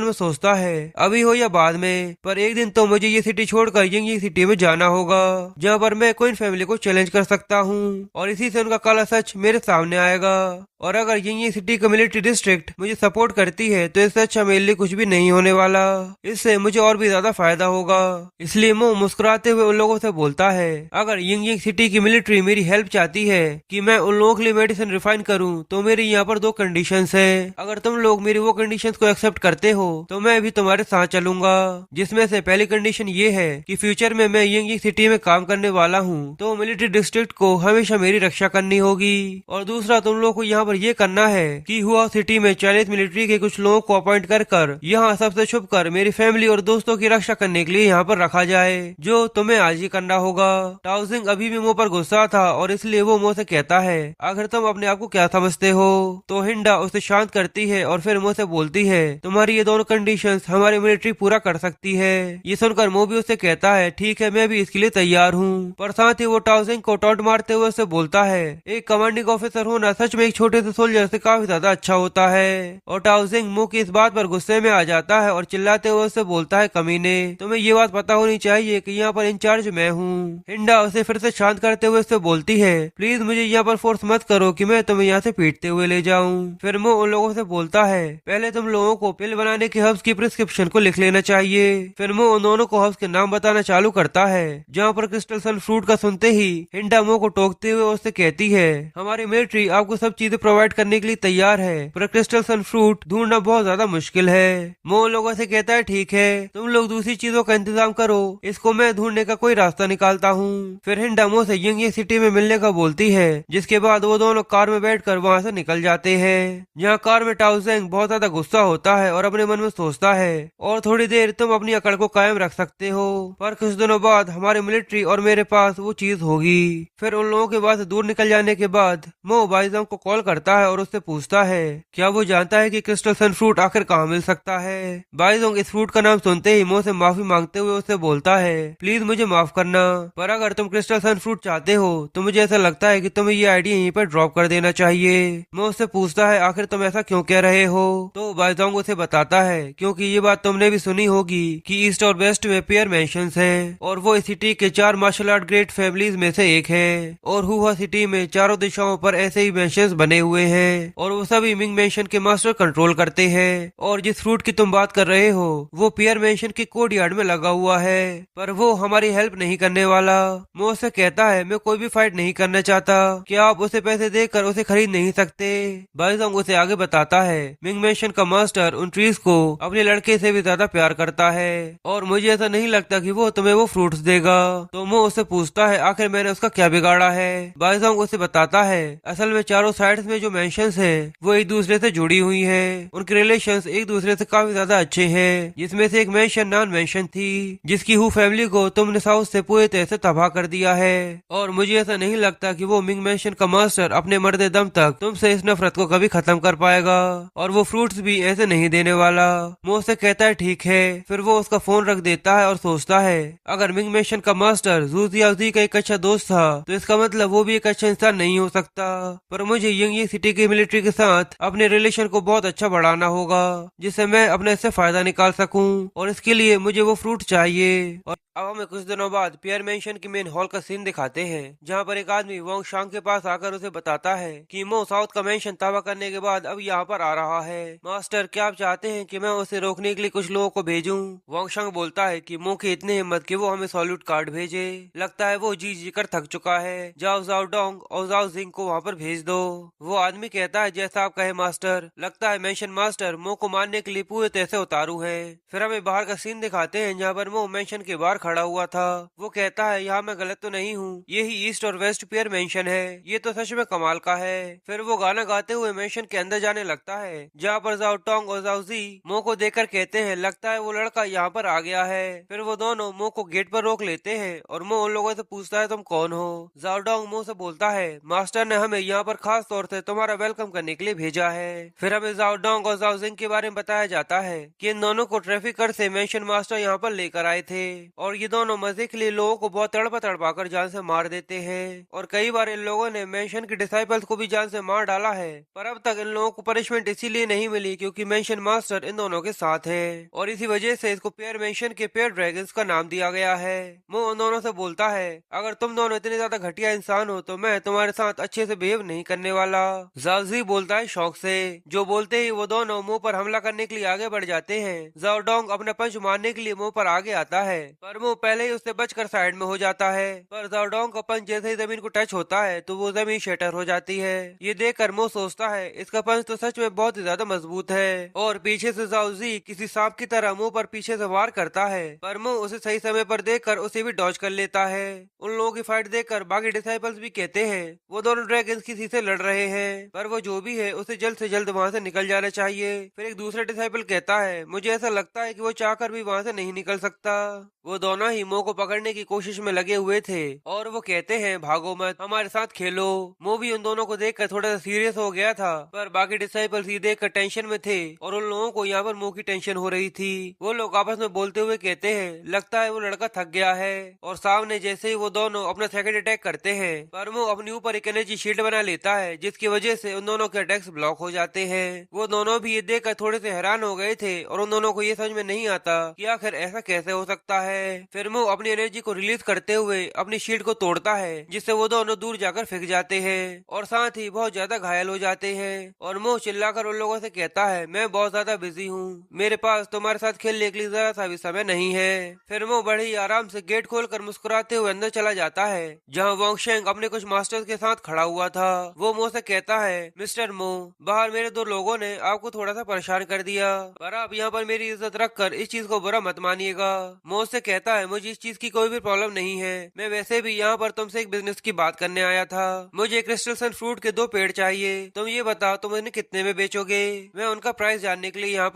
में सोचता है अभी हो या बाद में, पर एक दिन तो मुझे ये सिटी छोड़कर यंग यंग सिटी में जाना होगा जहाँ पर मैं क्वीन फैमिली को चैलेंज कर सकता हूँ और इसी से उनका काला सच मेरे सामने आएगा। और अगर यंग सिटी का मिलिट्री डिस्ट्रिक्ट मुझे सपोर्ट करती है तो इससे अच्छा मेरे लिए कुछ भी नहीं होने वाला, इससे मुझे और भी ज्यादा फायदा होगा। इसलिए मो मुस्कुराते हुए उन लोगों से बोलता है अगर यंग सिटी की मिलिट्री मेरी हेल्प चाहती है कि मैं उन लोगों के लिए मेडिसिन रिफाइन करूं तो मेरी यहाँ पर 2 कंडीशंस है। अगर तुम लोग मेरी वो कंडीशंस को एक्सेप्ट करते हो तो मैं भी तुम्हारे साथ चलूंगा, जिसमें से पहली कंडीशन ये है कि फ्यूचर में मैं यंग सिटी में काम करने वाला हूँ तो मिलिट्री डिस्ट्रिक्ट को हमेशा मेरी रक्षा करनी होगी। और दूसरा तुम लोग को यहाँ पर ये करना है कि हुआ सिटी में चाइनीज मिलिट्री के कुछ लोगों को अपॉइंट कर यहाँ सबसे छुप कर मेरी फैमिली और दोस्तों की रक्षा करने के लिए यहाँ पर रखा जाए, जो तुम्हें आज ही करना होगा। टाओजिंग अभी भी मुंह पर गुस्सा था और इसलिए वो मुंह से कहता है आखिर तुम अपने आप को क्या समझते हो। तो हिंडा उसे शांत करती है और फिर मुंह से बोलती है तुम्हारी ये दोनों कंडीशंस हमारी मिलिट्री पूरा कर सकती है। ये सुनकर मो भी उससे कहता है ठीक है मैं भी इसके लिए तैयार हूँ, पर साथ ही वो टाओजिंग को टॉन्ट मारते हुए उससे बोलता है एक कमांडिंग ऑफिसर होना सच में एक छोटे से सोल्जर से काफी ज्यादा अच्छा होता है। और टाओजिंग मो की इस बात पर गुस्से में आ जाता है और चिल्लाते हुए उससे बोलता है कमीने तुम्हें ये बात पता होनी चाहिए कि यहाँ पर इंचार्ज मैं हूँ। हिंडा उसे फिर से शांत करते हुए उससे बोलती है प्लीज मुझे यहाँ पर फोर्स मत करो कि मैं तुम्हें यहाँ से पीटते हुए ले जाऊँ। फिर मो उन लोगों से बोलता है पहले तुम लोगों को पिल बनाने के हब्स की प्रिस्क्रिप्शन को लिख लेना चाहिए। फिर मो उन दोनों को हब्स के नाम बताना चालू करता है जहाँ पर क्रिस्टल सन फ्रूट का सुनते ही हिंडा मो को टोकते हुए उससे कहती है हमारी मिलिट्री आपको सब चीजें प्रोवाइड करने के लिए तैयार है, पर क्रिस्टल सन फ्रूट ढूंढना बहुत ज्यादा मुश्किल है। मो लोगों से कहता है ठीक है तुम लोग दूसरी चीजों का इंतजाम करो, इसको मैं ढूंढने का कोई रास्ता निकालता हूँ। फिर हिंडा मो से यंग सिटी में मिलने का बोलती है, जिसके बाद वो दोनों कार में बैठकर वहाँ से निकल जाते हैं। जहाँ कार में टाओजिंग बहुत ज्यादा गुस्सा होता है और अपने मन में सोचता है और थोड़ी देर तुम अपनी अकड़ को कायम रख सकते हो, पर कुछ दिनों बाद हमारी मिलिट्री और मेरे पास वो चीज होगी। फिर उन लोगों के पास दूर निकल जाने के बाद मो बाइजोंग को कॉल करता है और उससे पूछता है क्या वो जानता है कि क्रिस्टल सन फ्रूट आखिर कहाँ मिल सकता है। बाइजोंग इस फ्रूट का नाम सुनते ही मो से माफी मांगते हुए उससे बोलता है प्लीज मुझे माफ करना, पर अगर तुम क्रिस्टल सन फ्रूट चाहते हो तो मुझे ऐसा लगता है कि तुम्हें ये आइडिया यहीं पर ड्रॉप कर देना चाहिए। मो उससे पूछता है आखिर तुम ऐसा क्यों कह रहे हो, तो बाइजोंग उसे बताता है क्योंकि ये बात तुमने भी सुनी होगी कि ईस्ट और वेस्ट में पेयर मेंशंस हैं और वो इस सिटी के 4 मार्शल आर्ट ग्रेट फैमिलीज में से एक है और हुआ सिटी में चारों दिशाओं पर ऐसे ही मेंशंस बने हुए हैं और वो सभी मिंग मेंशन के मास्टर कंट्रोल करते हैं। और जिस फ्रूट की तुम बात कर रहे हो वो पियर मेंशन के कोड यार्ड में लगा हुआ है, पर वो हमारी हेल्प नहीं करने वाला। मो उससे कहता है मैं कोई भी फाइट नहीं करना चाहता, क्या आप उसे पैसे देकर उसे खरीद नहीं सकते। बाइजोंग उसे आगे बताता है मिंग मेंशन का मास्टर उन ट्रीज को अपने लड़के से भी ज्यादा प्यार करता है और मुझे ऐसा नहीं लगता कि वो तुम्हें वो फ्रूट्स देगा। तो मो उससे पूछता है आखिर मैंने उसका क्या बिगाड़ा है। बाइजोंग उसे बताता है असल में चारों साइड्स में जो मेंशंस है वो एक दूसरे से जुड़ी हुई है हैं उनके रिलेशंस एक दूसरे से काफी ज्यादा अच्छे हैं, जिसमें से एक मेंशन नॉन मेंशन थी जिसकी हु फैमिली को तुमने साउथ से पूरे तरह से तबाह कर दिया है। और मुझे ऐसा नहीं लगता कि वो मिंग मेंशन का मास्टर अपने मरते दम तक तुमसे इस नफरत को कभी खत्म कर पाएगा, और वो फ्रूट्स भी ऐसे नहीं देने वाला। मो से कहता है ठीक है, फिर वो उसका फोन रख देता है और सोचता है अगर मिंग मेंशन का मास्टर जू जियाजी का एक अच्छा दोस्त था तो इसका मतलब वो भी एक अच्छा इंसान नहीं हो सकता। पर मुझे यंग सिटी की मिलिट्री के साथ अपने रिलेशन को बहुत अच्छा बढ़ाना होगा जिससे मैं अपने इससे फायदा निकाल सकूं, और इसके लिए मुझे वो फ्रूट चाहिए। और अब हमें कुछ दिनों बाद पियर मेंशन की मेन हॉल का सीन दिखाते हैं जहाँ पर एक आदमी वोंग शांग के पास आकर उसे बताता है कि मो साउथ का मेंशन तबाह करने के बाद अब यहाँ पर आ रहा है। मास्टर क्या आप चाहते हैं कि मैं उसे रोकने के लिए कुछ लोगों को भेजूं? वोंग शांग बोलता है कि मो की इतनी हिम्मत कि वो हमें सॉल्यूट कार्ड भेजे, लगता है वो जी जी कर थक चुका है, जाओ जाओ डोंग और जाओ जिंग को वहाँ पर भेज दो। वो आदमी कहता है जैसा आप कहे मास्टर, लगता है मेंशन मास्टर मो को मारने के लिए पूरे तरह से उतारू है। फिर हमें बाहर का सीन दिखाते हैं जहाँ पर मो मेंशन के बाहर खड़ा हुआ था। वो कहता है यहाँ मैं गलत तो नहीं हूँ, यही ईस्ट और वेस्ट पियर मेंशन है, ये तो सच में कमाल का है। फिर वो गाना गाते हुए मेंशन के अंदर जाने लगता है जहाँ पर जाओ टोंग और जाओ जी मो को देखकर कहते हैं लगता है वो लड़का यहाँ पर आ गया है। फिर वो दोनों मो को गेट पर रोक लेते हैं और मो उन लोगों से पूछता है तुम कौन हो? जाओ डोंग मो से बोलता है मास्टर ने हमें यहाँ पर खास तौर से तुम्हारा वेलकम करने के लिए भेजा है। फिर हमें जाओ डोंग और जाओ जिंग के बारे में बताया जाता है कि इन दोनों को ट्रैफिकर से मेंशन मास्टर यहाँ पर लेकर आए थे और ये दोनों मजे के लिए लोगों को बहुत तड़पा तड़पा कर जान से मार देते हैं, और कई बार इन लोगों ने मेंशन के डिसाइपल्स को भी जान से मार डाला है। पर अब तक इन लोगों को पनिशमेंट इसीलिए नहीं मिली क्योंकि मेंशन मास्टर इन दोनों के साथ है और इसी वजह से इसको पेयर मेंशन के पेयर ड्रैगन्स का नाम दिया गया है। वो उन दोनों से बोलता है अगर तुम दोनों इतने ज्यादा घटिया इंसान हो तो मैं तुम्हारे साथ अच्छे से बिहेव नहीं करने वाला। जाजी बोलता है शौक से, जो बोलते ही वो दोनों मुंह पर हमला करने के लिए आगे बढ़ जाते हैं। जाओ डोंग अपने पंच मारने के लिए मुंह पर आगे आता है पर मुंह पहले ही उससे बचकर साइड में हो जाता है, पर जाओ डोंग का पंच जैसे ही जमीन को टच होता है तो वो जमीन शटर हो जाती है। ये देखकर मुंह सोचता है इसका पंच तो सच में बहुत ही ज्यादा मजबूत है, और पीछे से जाओ जी किसी सांप की तरह मुंह पर पीछे से वार करता है पर मुंह उसे सही समय पर देखकर उसे भी डॉज कर लेता है। उन लोगों की फाइट देखकर बाकी डिसाइपल्स भी कहते हैं वो दोनों ड्रैगन्स किसी से लड़ रहे हैं, पर वो जो भी है उसे जल्द से जल्द वहाँ से निकल जाना चाहिए। फिर एक दूसरा डिसाइपल कहता है मुझे ऐसा लगता है कि वो चाहकर भी वहाँ से नहीं निकल सकता। वो दोनों ही मो को पकड़ने की कोशिश में लगे हुए थे और वो कहते हैं भागो मत, हमारे साथ खेलो। मो भी उन दोनों को देखकर थोड़ा सा सीरियस हो गया था पर बाकी डिसाइपल्स ये देखकर टेंशन में थे और उन लोगों को यहाँ पर मो की टेंशन हो रही थी। वो लोग आपस में बोलते हुए कहते हैं लगता है वो लड़का थक गया है, और सामने जैसे ही वो दोनों अपना सेकंड अटैक करते हैं पर वो अपने ऊपर एक एनर्जी शील्ड बना लेता है जिसकी वजह से उन दोनों के अटैक्स ब्लॉक हो जाते हैं। वो दोनों भी ये देखकर थोड़े से हैरान हो गए थे और उन दोनों को ये समझ में नहीं आता कि आखिर ऐसा कैसे हो सकता है। फिर वो अपनी एनर्जी को रिलीज करते हुए अपनी शील्ड को तोड़ता है जिससे वो दोनों दूर जाकर फेंक जाते हैं और साथ ही बहुत ज्यादा घायल हो जाते हैं। और वो चिल्लाकर उन लोगों से कहता है मैं बहुत ज्यादा बिजी हूँ, मेरे पास तुम्हारे साथ खेलने के लिए जरा सा भी समय नहीं है। फिर वो बड़े ही आराम से गेट खोलकर मुस्कुराते हुए अंदर चला जाता है जहाँ वोंग शेंग अपने कुछ मास्टर्स के साथ खड़ा हुआ था। वो मो से कहता है मिस्टर मो, बाहर मेरे दो लोगों ने आपको थोड़ा सा परेशान कर दिया पर आप यहाँ पर मेरी इज्जत रखकर इस चीज को बुरा मत मानिएगा। मो से कहता है मुझे इस चीज की कोई भी प्रॉब्लम नहीं है, मैं वैसे भी यहाँ पर तुमसे एक बिजनेस की बात करने आया था। मुझे क्रिस्टल सन फ्रूट के 2 पेड़ चाहिए, तुम ये बताओ तुम इन्हें कितने में बेचोगे? मैं उनका प्राइस जानने के लिए यहाँ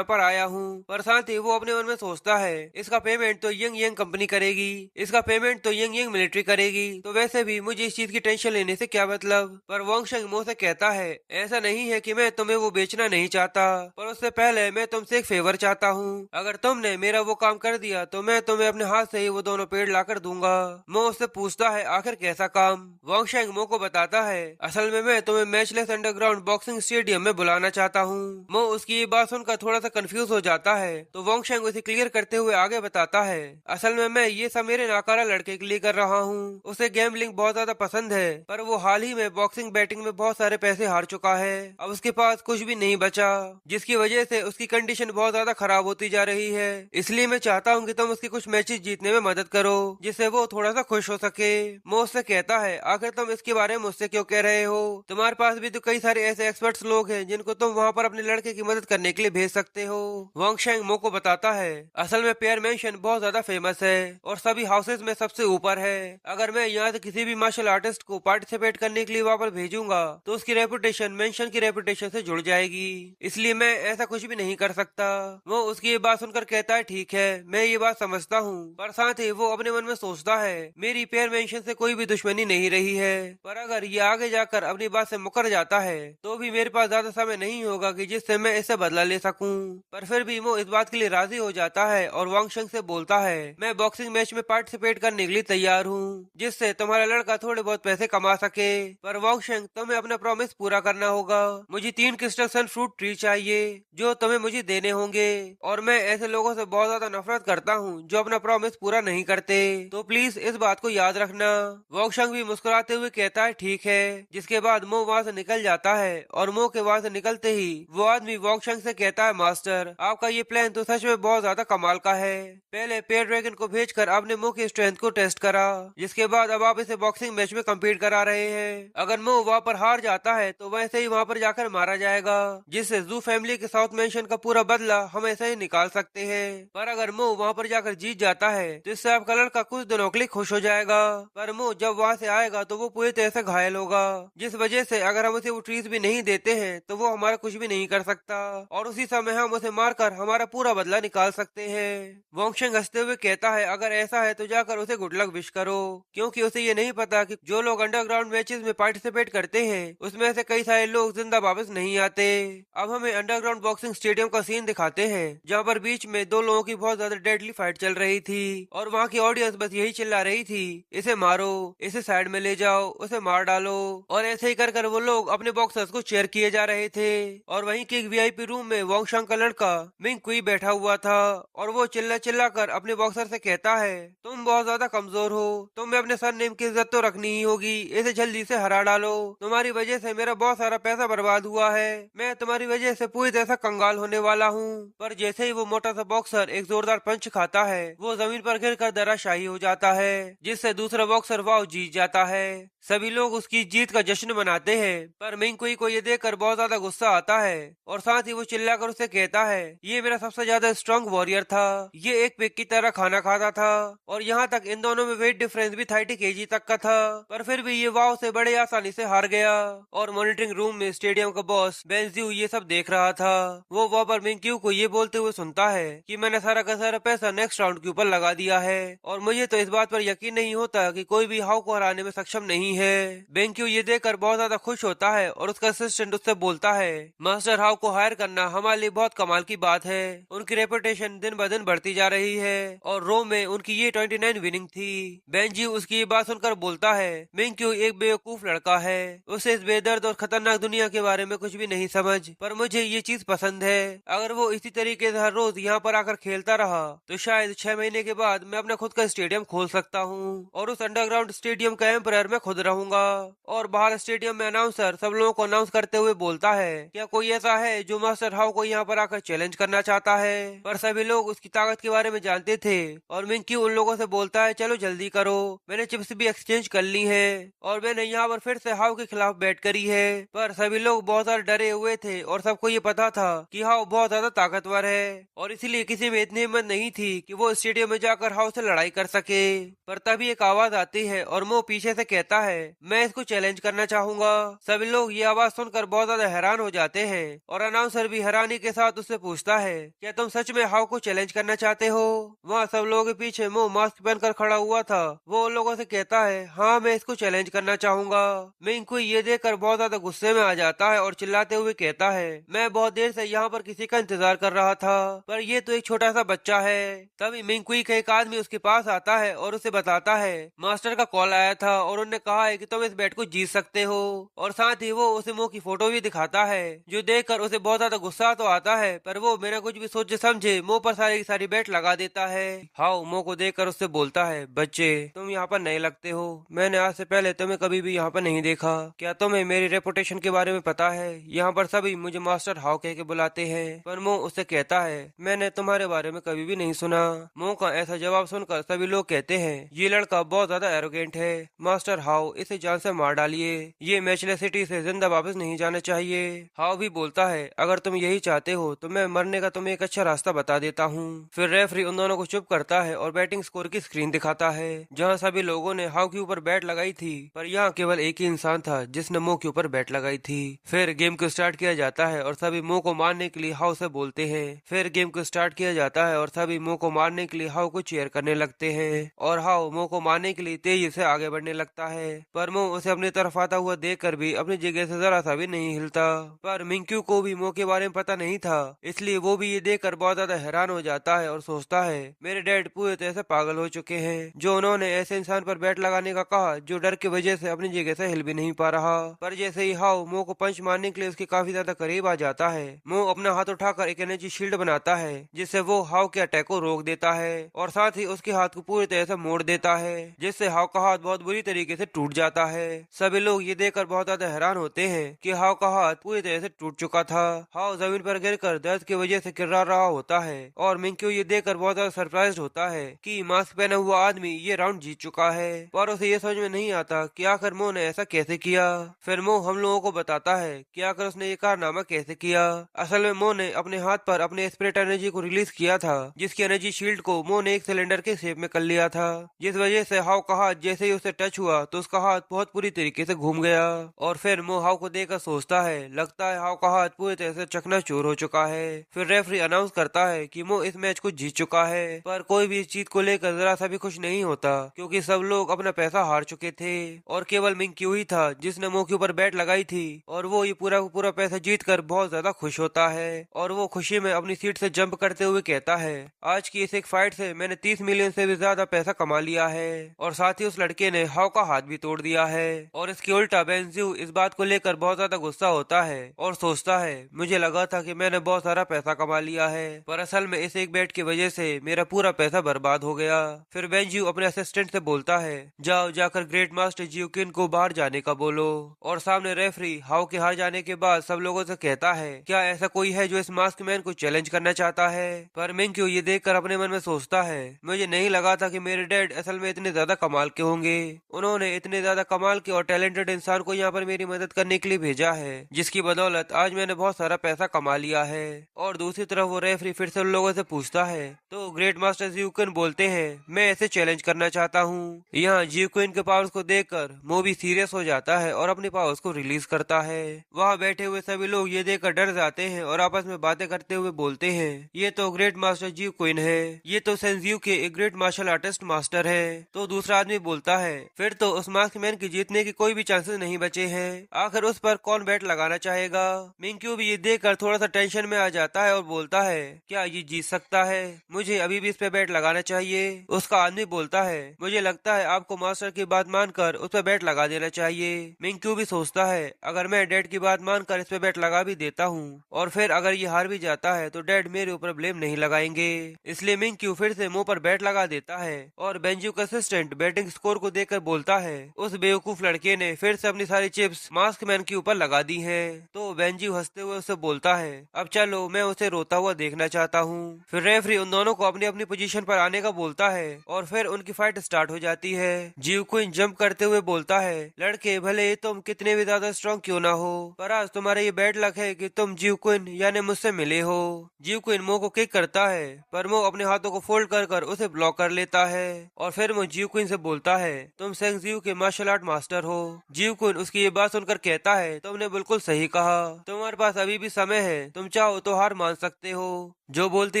पर आया हूँ, पर साथ ही वो अपने मन में सोचता है इसका पेमेंट तो यंग कंपनी करेगी, इसका पेमेंट तो यंग मिलिट्री करेगी, तो वैसे भी मुझे इस चीज की टेंशन लेने से क्या मतलब। पर वोंग शेंग मो से कहता है ऐसा नहीं है कि मैं तुम्हें वो बेचना नहीं चाहता, पर उससे पहले मैं तुमसे एक फेवर चाहता हूँ। अगर तुमने मेरा वो काम कर दिया तो मैं तुम्हें अपने हाथ से ही वो दोनों पेड़ लाकर दूंगा। मो उससे पूछता है आखिर कैसा काम? वोंग शेंग मो को बताता है असल में मैं तुम्हें मैचलेस अंडरग्राउंड बॉक्सिंग स्टेडियम में बुलाना चाहता हूँ। मो उसकी ये बात सुनकर थोड़ा सा कंफ्यूज हो जाता है तो वोंग शेंग उसे क्लियर करते हुए आगे बताता है असल में मैं ये सब मेरे नाकारा लड़के के लिए कर रहा हूँ, उसे गैम्बलिंग बहुत ज्यादा पसंद है पर वो हाल ही में बॉक्सिंग बैटिंग में बहुत सारे पैसे हार चुका है, अब उसके पास कुछ भी नहीं बचा जिसकी वजह से उसकी कंडीशन बहुत ज्यादा खराब होती जा रही है इसलिए मैं चाहता हूँ कि तुम उसकी कुछ मैचेस जीतने में मदद करो, जिससे वो थोड़ा सा खुश हो सके। मो उससे कहता है, आखिर तुम इसके बारे में मुझसे क्यों कह रहे हो? तुम्हारे पास भी तो कई सारे ऐसे एक्सपर्ट्स लोग हैं जिनको तुम वहाँ पर अपने लड़के की मदद करने के लिए भेज सकते हो। वांग शेंग मो को बताता है, असल में पेयर मेंशन बहुत ज्यादा फेमस है और सभी हाउसेज में सबसे ऊपर है। अगर मैं यहाँ से किसी भी मार्शल आर्टिस्ट को पार्टिसिपेट करने के लिए वहाँ पर भेजूंगा तो उसकी रेपुटेशन मेंशन की रेपुटेशन से जुड़ जाएगी, इसलिए मैं ऐसा कुछ भी नहीं कर सकता। वो उसकी ये बात सुनकर कहता है, ठीक है, मैं ये बात समझता हूँ, पर साथ ही वो अपने मन में सोचता है, मेरी पेयर मेंशन से कोई भी दुश्मनी नहीं रही है, पर अगर ये आगे जाकर अपनी बात से मुकर जाता है तो भी मेरे पास ज्यादा समय नहीं होगा कि जिससे मैं इससे बदला ले सकूं। पर फिर भी वो इस बात के लिए राजी हो जाता है और वांग शेंग से बोलता है, मैं बॉक्सिंग मैच में पार्टिसिपेट करने के लिए तैयार हूँ, जिससे तुम्हारा लड़का थोड़े बहुत पैसे कमा सके। पर वांग शेंग, तुम्हें अपना प्रॉमिस पूरा करना होगा। मुझे 3 क्रिस्टल सन फ्रूट ट्री चाहिए जो तुम्हें मुझे देने होंगे, और मैं ऐसे लोगों से बहुत ज्यादा नफरत करता हूँ जो अपना प्रॉमिस पूरा नहीं करते, तो प्लीज इस बात को याद रखना। वांग शेंग भी मुस्कुराते हुए कहता है, ठीक है। जिसके बाद मो वहाँ से निकल जाता है और मो के वहाँ से निकलते ही वो आदमी वांग शेंग से कहता है, मास्टर, आपका ये प्लान तो सच में बहुत ज्यादा कमाल का है। पहले पेयर ड्रैगन को भेजकर आपने मो की स्ट्रेंथ को टेस्ट करा, जिसके बाद अब आप इसे बॉक्सिंग मैच में कम्पीट करा रहे हैं। अगर मो वहाँ पर हार जाता है तो वैसे ही वहाँ पर जाकर मारा जाएगा, जिससे जू फैमिली के साउथ मेंशन का पूरा बदला हम ऐसे ही निकाल सकते हैं। पर अगर मो वहाँ पर जाकर जीत जाता है तो इससे आपका लड़का कुछ दिनों के लिए खुश हो जाएगा, पर मो जब वहाँ से आएगा तो वो पूरी तरह से घायल होगा, जिस वजह से अगर हम उसे वो ट्रीज भी नहीं देते हैं तो वो हमारा कुछ भी नहीं कर सकता, और उसी समय हम उसे मारकर हमारा पूरा बदला निकाल सकते हैं। वांग शेंग हंसते हुए कहता है, अगर ऐसा है तो जाकर उसे गुड लक विश करो, क्योंकि उसे ये नहीं पता कि जो लोग अंडरग्राउंड मैचेस में पार्टिसिपेट करते हैं उसमें से कई सारे लोग जिंदा वापस नहीं आते। अब हमें अंडरग्राउंड बॉक्सिंग स्टेडियम का सीन दिखाते हैं जहाँ पर बीच में 2 लोगों की बहुत ज्यादा डेडली फाइट चल रही थी और वहाँ की ऑडियंस बस यही चिल्ला रही थी, इसे मारो, इसे साइड में ले जाओ, उसे मार डालो, और ऐसे ही कर कर वो लोग अपने बॉक्सर्स को चेयर किए जा रहे थे। और वहीं के एक वीआईपी रूम में वांग शेंग का लड़का मिंग कुई बैठा हुआ था और वो चिल्ला चिल्ला कर अपने बॉक्सर से कहता है, तुम बहुत ज्यादा कमजोर हो, तुम्हें अपने सर नेम की इज्जत तो रखनी ही होगी, इसे जल्दी से हरा डालो, तुम्हारी वजह से मेरा बहुत सारा पैसा बर्बाद हुआ है, मैं तुम्हारी वजह से पूरी तरह से कंगाल होने वाला हूँ। पर जैसे ही वो मोटा सा बॉक्सर एक जोरदार पंच खाता है वो जमीन पर गिर कर धराशायी हो जाता है, जिससे दूसरा बॉक्सर वाव जीत जाता है। सभी लोग उसकी जीत का जश्न मनाते हैं, पर मिंग कुई को ये देखकर बहुत ज्यादा गुस्सा आता है और साथ ही वो चिल्लाकर उसे कहता है, ये मेरा सबसे ज्यादा स्ट्रॉन्ग वॉरियर था, ये एक पिग की तरह खाना खाता था, और यहाँ तक इन दोनों में वेट डिफरेंस भी 30 kg तक का था, पर फिर भी ये वाव से बड़े आसानी से हार गया। और मॉनिटरिंग रूम में स्टेडियम का बॉस बेंजियो ये सब देख रहा था। वो वहाँ पर मिंग क्यू को ये बोलते हुए सुनता है कि मैंने सारा का सारा पैसा नेक्स्ट राउंड के ऊपर लगा दिया है और मुझे तो इस बात पर यकीन नहीं होता कि कोई भी हाउ को हराने में सक्षम नहीं है। बेंक्यू ये देखकर बहुत ज्यादा खुश होता है और उसका असिस्टेंट उससे बोलता है, मास्टर हाउ को हायर करना हमारे लिए बहुत कमाल की बात है, उनकी रेपुटेशन दिन ब दिन बढ़ती जा रही है और रो में उनकी ये 29 विनिंग थी। बेंजी उसकी ये बात सुनकर बोलता है, बेंक्यू एक बेवकूफ लड़का है, उसे इस बेदर्द और खतरनाक दुनिया के बारे में कुछ भी नहीं समझ, पर मुझे ये चीज पसंद है, अगर वो इसी तरीके से हर रोज यहाँ पर आकर खेलता रहा तो शायद 6 महीने के बाद मैं अपना खुद का स्टेडियम खोल सकता हूँ और उस अंडरग्राउंड स्टेडियम का एम्पायर मैं खुद रहूंगा। और बाहर स्टेडियम में अनाउंसर सब लोगों को अनाउंस करते हुए बोलता है, क्या कोई ऐसा है जो मास्टर हाउ को यहाँ पर आकर चैलेंज करना चाहता है? पर सभी लोग उसकी ताकत के बारे में जानते थे और मिंकी उन लोगों से बोलता है, चलो जल्दी करो, मैंने चिप्स भी एक्सचेंज कर ली है और मैंने यहाँ पर फिर से हाउ के खिलाफ बैट करी है। पर सभी लोग बहुत ज्यादा डरे हुए थे और सबको ये पता था कि हाउ बहुत ज्यादा ताकतवर है और इसीलिए किसी में इतनी हिम्मत नहीं थी कि वो स्टेडियम में जाकर हाउ से लड़ाई कर सके। पर तभी एक आवाज आती है और मो पीछे से कहता है, मैं इसको चैलेंज करना चाहूंगा। सभी लोग ये आवाज सुनकर बहुत ज्यादा हैरान हो जाते हैं और अनाउंसर भी हैरानी के साथ उससे पूछता है, क्या तुम सच में हाउ को चैलेंज करना चाहते हो? वहाँ सब लोगों के पीछे मो मास्क पहनकर खड़ा हुआ था, वो उन लोगों से कहता है, हाँ मैं इसको चैलेंज करना चाहूंगा। मिंग कुई ये देखकर बहुत ज्यादा गुस्से में आ जाता है और चिल्लाते हुए कहता है, मैं बहुत देर से यहाँ पर किसी का इंतजार कर रहा था, पर ये तो एक छोटा सा बच्चा है। तभी मिंग कुई का एक आदमी उसके पास आता है और उसे बताता है, मास्टर का कॉल आया था और उन्होंने कहा है कि तुम इस बैट को जीत सकते हो, और साथ ही वो उसे मो की फोटो भी दिखाता है, जो देखकर उसे बहुत ज्यादा गुस्सा तो आता है, पर वो बिना कुछ भी सोचे समझे मो पर सारी की सारी बैट लगा देता है। हाउ मो को देखकर उससे बोलता है, बच्चे तुम यहाँ पर नए लगते हो, मैंने आज से पहले तुम्हें कभी भी यहाँ पर नहीं देखा, क्या तुम्हें मेरी रेपुटेशन के बारे में पता है? यहाँ पर सभी मुझे मास्टर हाउ कह के बुलाते हैं। पर मो उससे कहता है, मैंने तुम्हारे बारे में कभी भी नहीं सुना। मो का ऐसा जवाब सुनकर सभी लोग कहते हैं ये लड़का बहुत ज्यादा एरोगेंट है। मास्टर हाउ, इसे जान से मार डालिए, ये मैचलेस सिटी से जिंदा वापस नहीं जाना चाहिए। हाउ भी बोलता है अगर तुम यही चाहते हो तो मैं मरने का तुम्हें एक अच्छा रास्ता बता देता हूँ। फिर रेफरी उन दोनों को चुप करता है और बैटिंग स्कोर की स्क्रीन दिखाता है जहाँ सभी लोगों ने हाउ के ऊपर बैट लगाई थी, पर यहाँ केवल एक ही इंसान था जिसने मो के ऊपर बैट लगाई थी। फिर गेम को स्टार्ट किया जाता है और सभी मो को मारने के लिए हाउ से बोलते हैं। फिर गेम को स्टार्ट किया जाता है और सभी मो को मारने के लिए हाउ को चीयर करने लगते हैं और हाउ मो को मारने के लिए तेजी से आगे बढ़ने लगता है, पर मो उसे अपनी तरफ आता हुआ देखकर भी अपनी जगह से जरा सा भी नहीं हिलता। पर मिंक्यू को भी मो के बारे में पता नहीं था, इसलिए वो भी ये देखकर बहुत ज्यादा हैरान हो जाता है और सोचता है मेरे डैड पूरे तरह से पागल हो चुके हैं जो उन्होंने ऐसे इंसान पर बैट लगाने का कहा जो डर की वजह से अपनी जगह से हिल भी नहीं पा रहा। पर जैसे ही हाउ मो को पंच मारने के लिए उसके काफी ज्यादा करीब आ जाता है, मो अपना हाथ उठाकर एक एनर्जी शील्ड बनाता है जिससे वो हाउ के अटैक को रोक देता है और साथ ही उसके हाथ को पूरी तरह से मोड़ देता है जिससे हाउ का हाथ बहुत बुरी तरीके से टूट जाता है। सभी लोग ये देखकर बहुत ज्यादा हैरान होते हैं कि हाउ का हाथ पूरी तरह से टूट चुका था। हाउ जमीन पर गिरकर दर्द की वजह से किर्रा रहा होता है और मिंक्यू ये देखकर बहुत ज्यादा सरप्राइज होता है कि मास्क पहना हुआ आदमी ये राउंड जीत चुका है, पर उसे ये समझ में नहीं आता कि आखिर मो ने ऐसा कैसे किया। फिर मो हम लोगों को बताता है कि आखिर उसने ये कारनामा कैसे किया। असल में मो ने अपने हाथ पर अपने स्पिरिट एनर्जी को रिलीज किया था जिसकी एनर्जी शील्ड को मो ने एक सिलेंडर के शेप में कर लिया था, जिस वजह से हाउ का हाथ जैसे ही उसे टच हुआ तो उसका हाथ बहुत बुरी तरीके से घूम गया। और फिर मो हाउ को देखकर सोचता है लगता है हाउ का हाथ पूरी तरह से चकनाचूर हो चुका है। फिर रेफरी अनाउंस करता है कि मो इस मैच को जीत चुका है, पर कोई भी इस जीत को लेकर जरा सा भी खुश नहीं होता क्योंकि सब लोग अपना पैसा हार चुके थे और केवल मिंक्यू ही था जिसने मो के ऊपर बैट लगाई थी और वो ये पूरा पूरा पैसा जीत कर बहुत ज्यादा खुश होता है और वो खुशी में अपनी सीट से जंप करते हुए कहता है आज की इस एक फाइट से मैंने 30 मिलियन से भी ज्यादा पैसा कमा लिया है। और साथ ही उस लड़के ने हाउ का हाथ भी तोड़ दिया है। और इसके उल्टा बेंजू इस बात को लेकर बहुत ज्यादा गुस्सा होता है और सोचता है मुझे लगा था कि मैंने बहुत सारा पैसा कमा लिया है, पर असल में इस एक बैट की वजह से मेरा पूरा पैसा बर्बाद हो गया। फिर बेंजू अपने असिस्टेंट से बोलता है जाओ जाकर ग्रेट मास्टर जियोकिन को बाहर जाने का बोलो। और सामने रेफरी हाउ के हार जाने के बाद सब लोगों से कहता है क्या ऐसा कोई है जो इस मास्क मैन को चैलेंज करना चाहता है। पर मिंक्यू ये देखकर अपने मन में सोचता है मुझे नहीं लगा था कि मेरे डैड असल में इतने ज्यादा कमाल के होंगे, उन्होंने इतने ज्यादा कमाल के और टैलेंटेड इंसान को यहाँ पर मेरी मदद करने के लिए भेजा है जिसकी बदौलत आज मैंने बहुत सारा पैसा कमा लिया है। और दूसरी तरफ वो रेफरी फिर से उन लोगों से पूछता है तो ग्रेट मास्टर जियोकिन बोलते हैं मैं ऐसे चैलेंज करना चाहता हूँ। यहाँ जियोकिन के पावर्स को देखकर मो भी सीरियस हो जाता है और अपने पावर्स को रिलीज करता है। वहाँ बैठे हुए सभी लोग ये देखकर डर जाते हैं और आपस में बातें करते हुए बोलते हैं ये तो ग्रेट मास्टर जियोकिन है, ये तो सेंजियो के एक ग्रेट मार्शल आर्टिस्ट मास्टर है। तो दूसरा आदमी बोलता है फिर तो उस मास्क मैन की जीतने की कोई भी चांसेस नहीं बचे हैं, आखिर उस पर कौन बैट लगाना चाहेगा। मिंक्यू भी ये देखकर थोड़ा सा टेंशन में आ जाता है और बोलता है क्या ये जीत सकता है, मुझे अभी भी इस पे बैट लगाना चाहिए। उसका आदमी बोलता है मुझे लगता है आपको मास्टर की बात मानकर उस पे बैट लगा देना चाहिए। मिंक्यू भी सोचता है अगर मैं डैड की बात मानकर इस पे बैट लगा भी देता हूँ और फिर अगर ये हार भी जाता है तो डैड मेरे ऊपर ब्लेम नहीं लगाएंगे, इसलिए मिंक्यू फिर से मुंह पर बैट लगा देता है। और बेंजू का असिस्टेंट बैटिंग स्कोर को देखकर बोलता है उस बेवकूफ लड़के ने फिर से अपनी सारी चिप्स मास्क मैन के ऊपर लगा दी है। तो बेंजू हंसते हुए उसे बोलता है अब चलो मैं उसे रोता हुआ देखना चाहता हूँ। फिर रेफरी उन दोनों को अपनी अपनी पोजीशन पर आने का बोलता है और फिर उनकी फाइट स्टार्ट हो जाती है। जियोकिन जंप करते हुए बोलता है लड़के भले तुम कितने भी ज्यादा स्ट्रॉन्ग क्यों ना हो, पर आज तुम्हारा ये बैड लक है कि तुम जियोकिन यानी मुझसे मिले हो। जियोकिन मो को किक करता है पर मो अपने हाथों को फोल्ड कर उसे ब्लॉक कर लेता है और फिर वो जियोकिन से बोलता है तुम सेंगजियो के मार्शल आर्ट मास्टर हो। जियोकिन उसकी ये बात सुनकर कहता है तुमने बिल्कुल सही कहा, तुम्हारे पास अभी भी समय है, तुम चाहो तो हार मान सकते हो। जो बोलते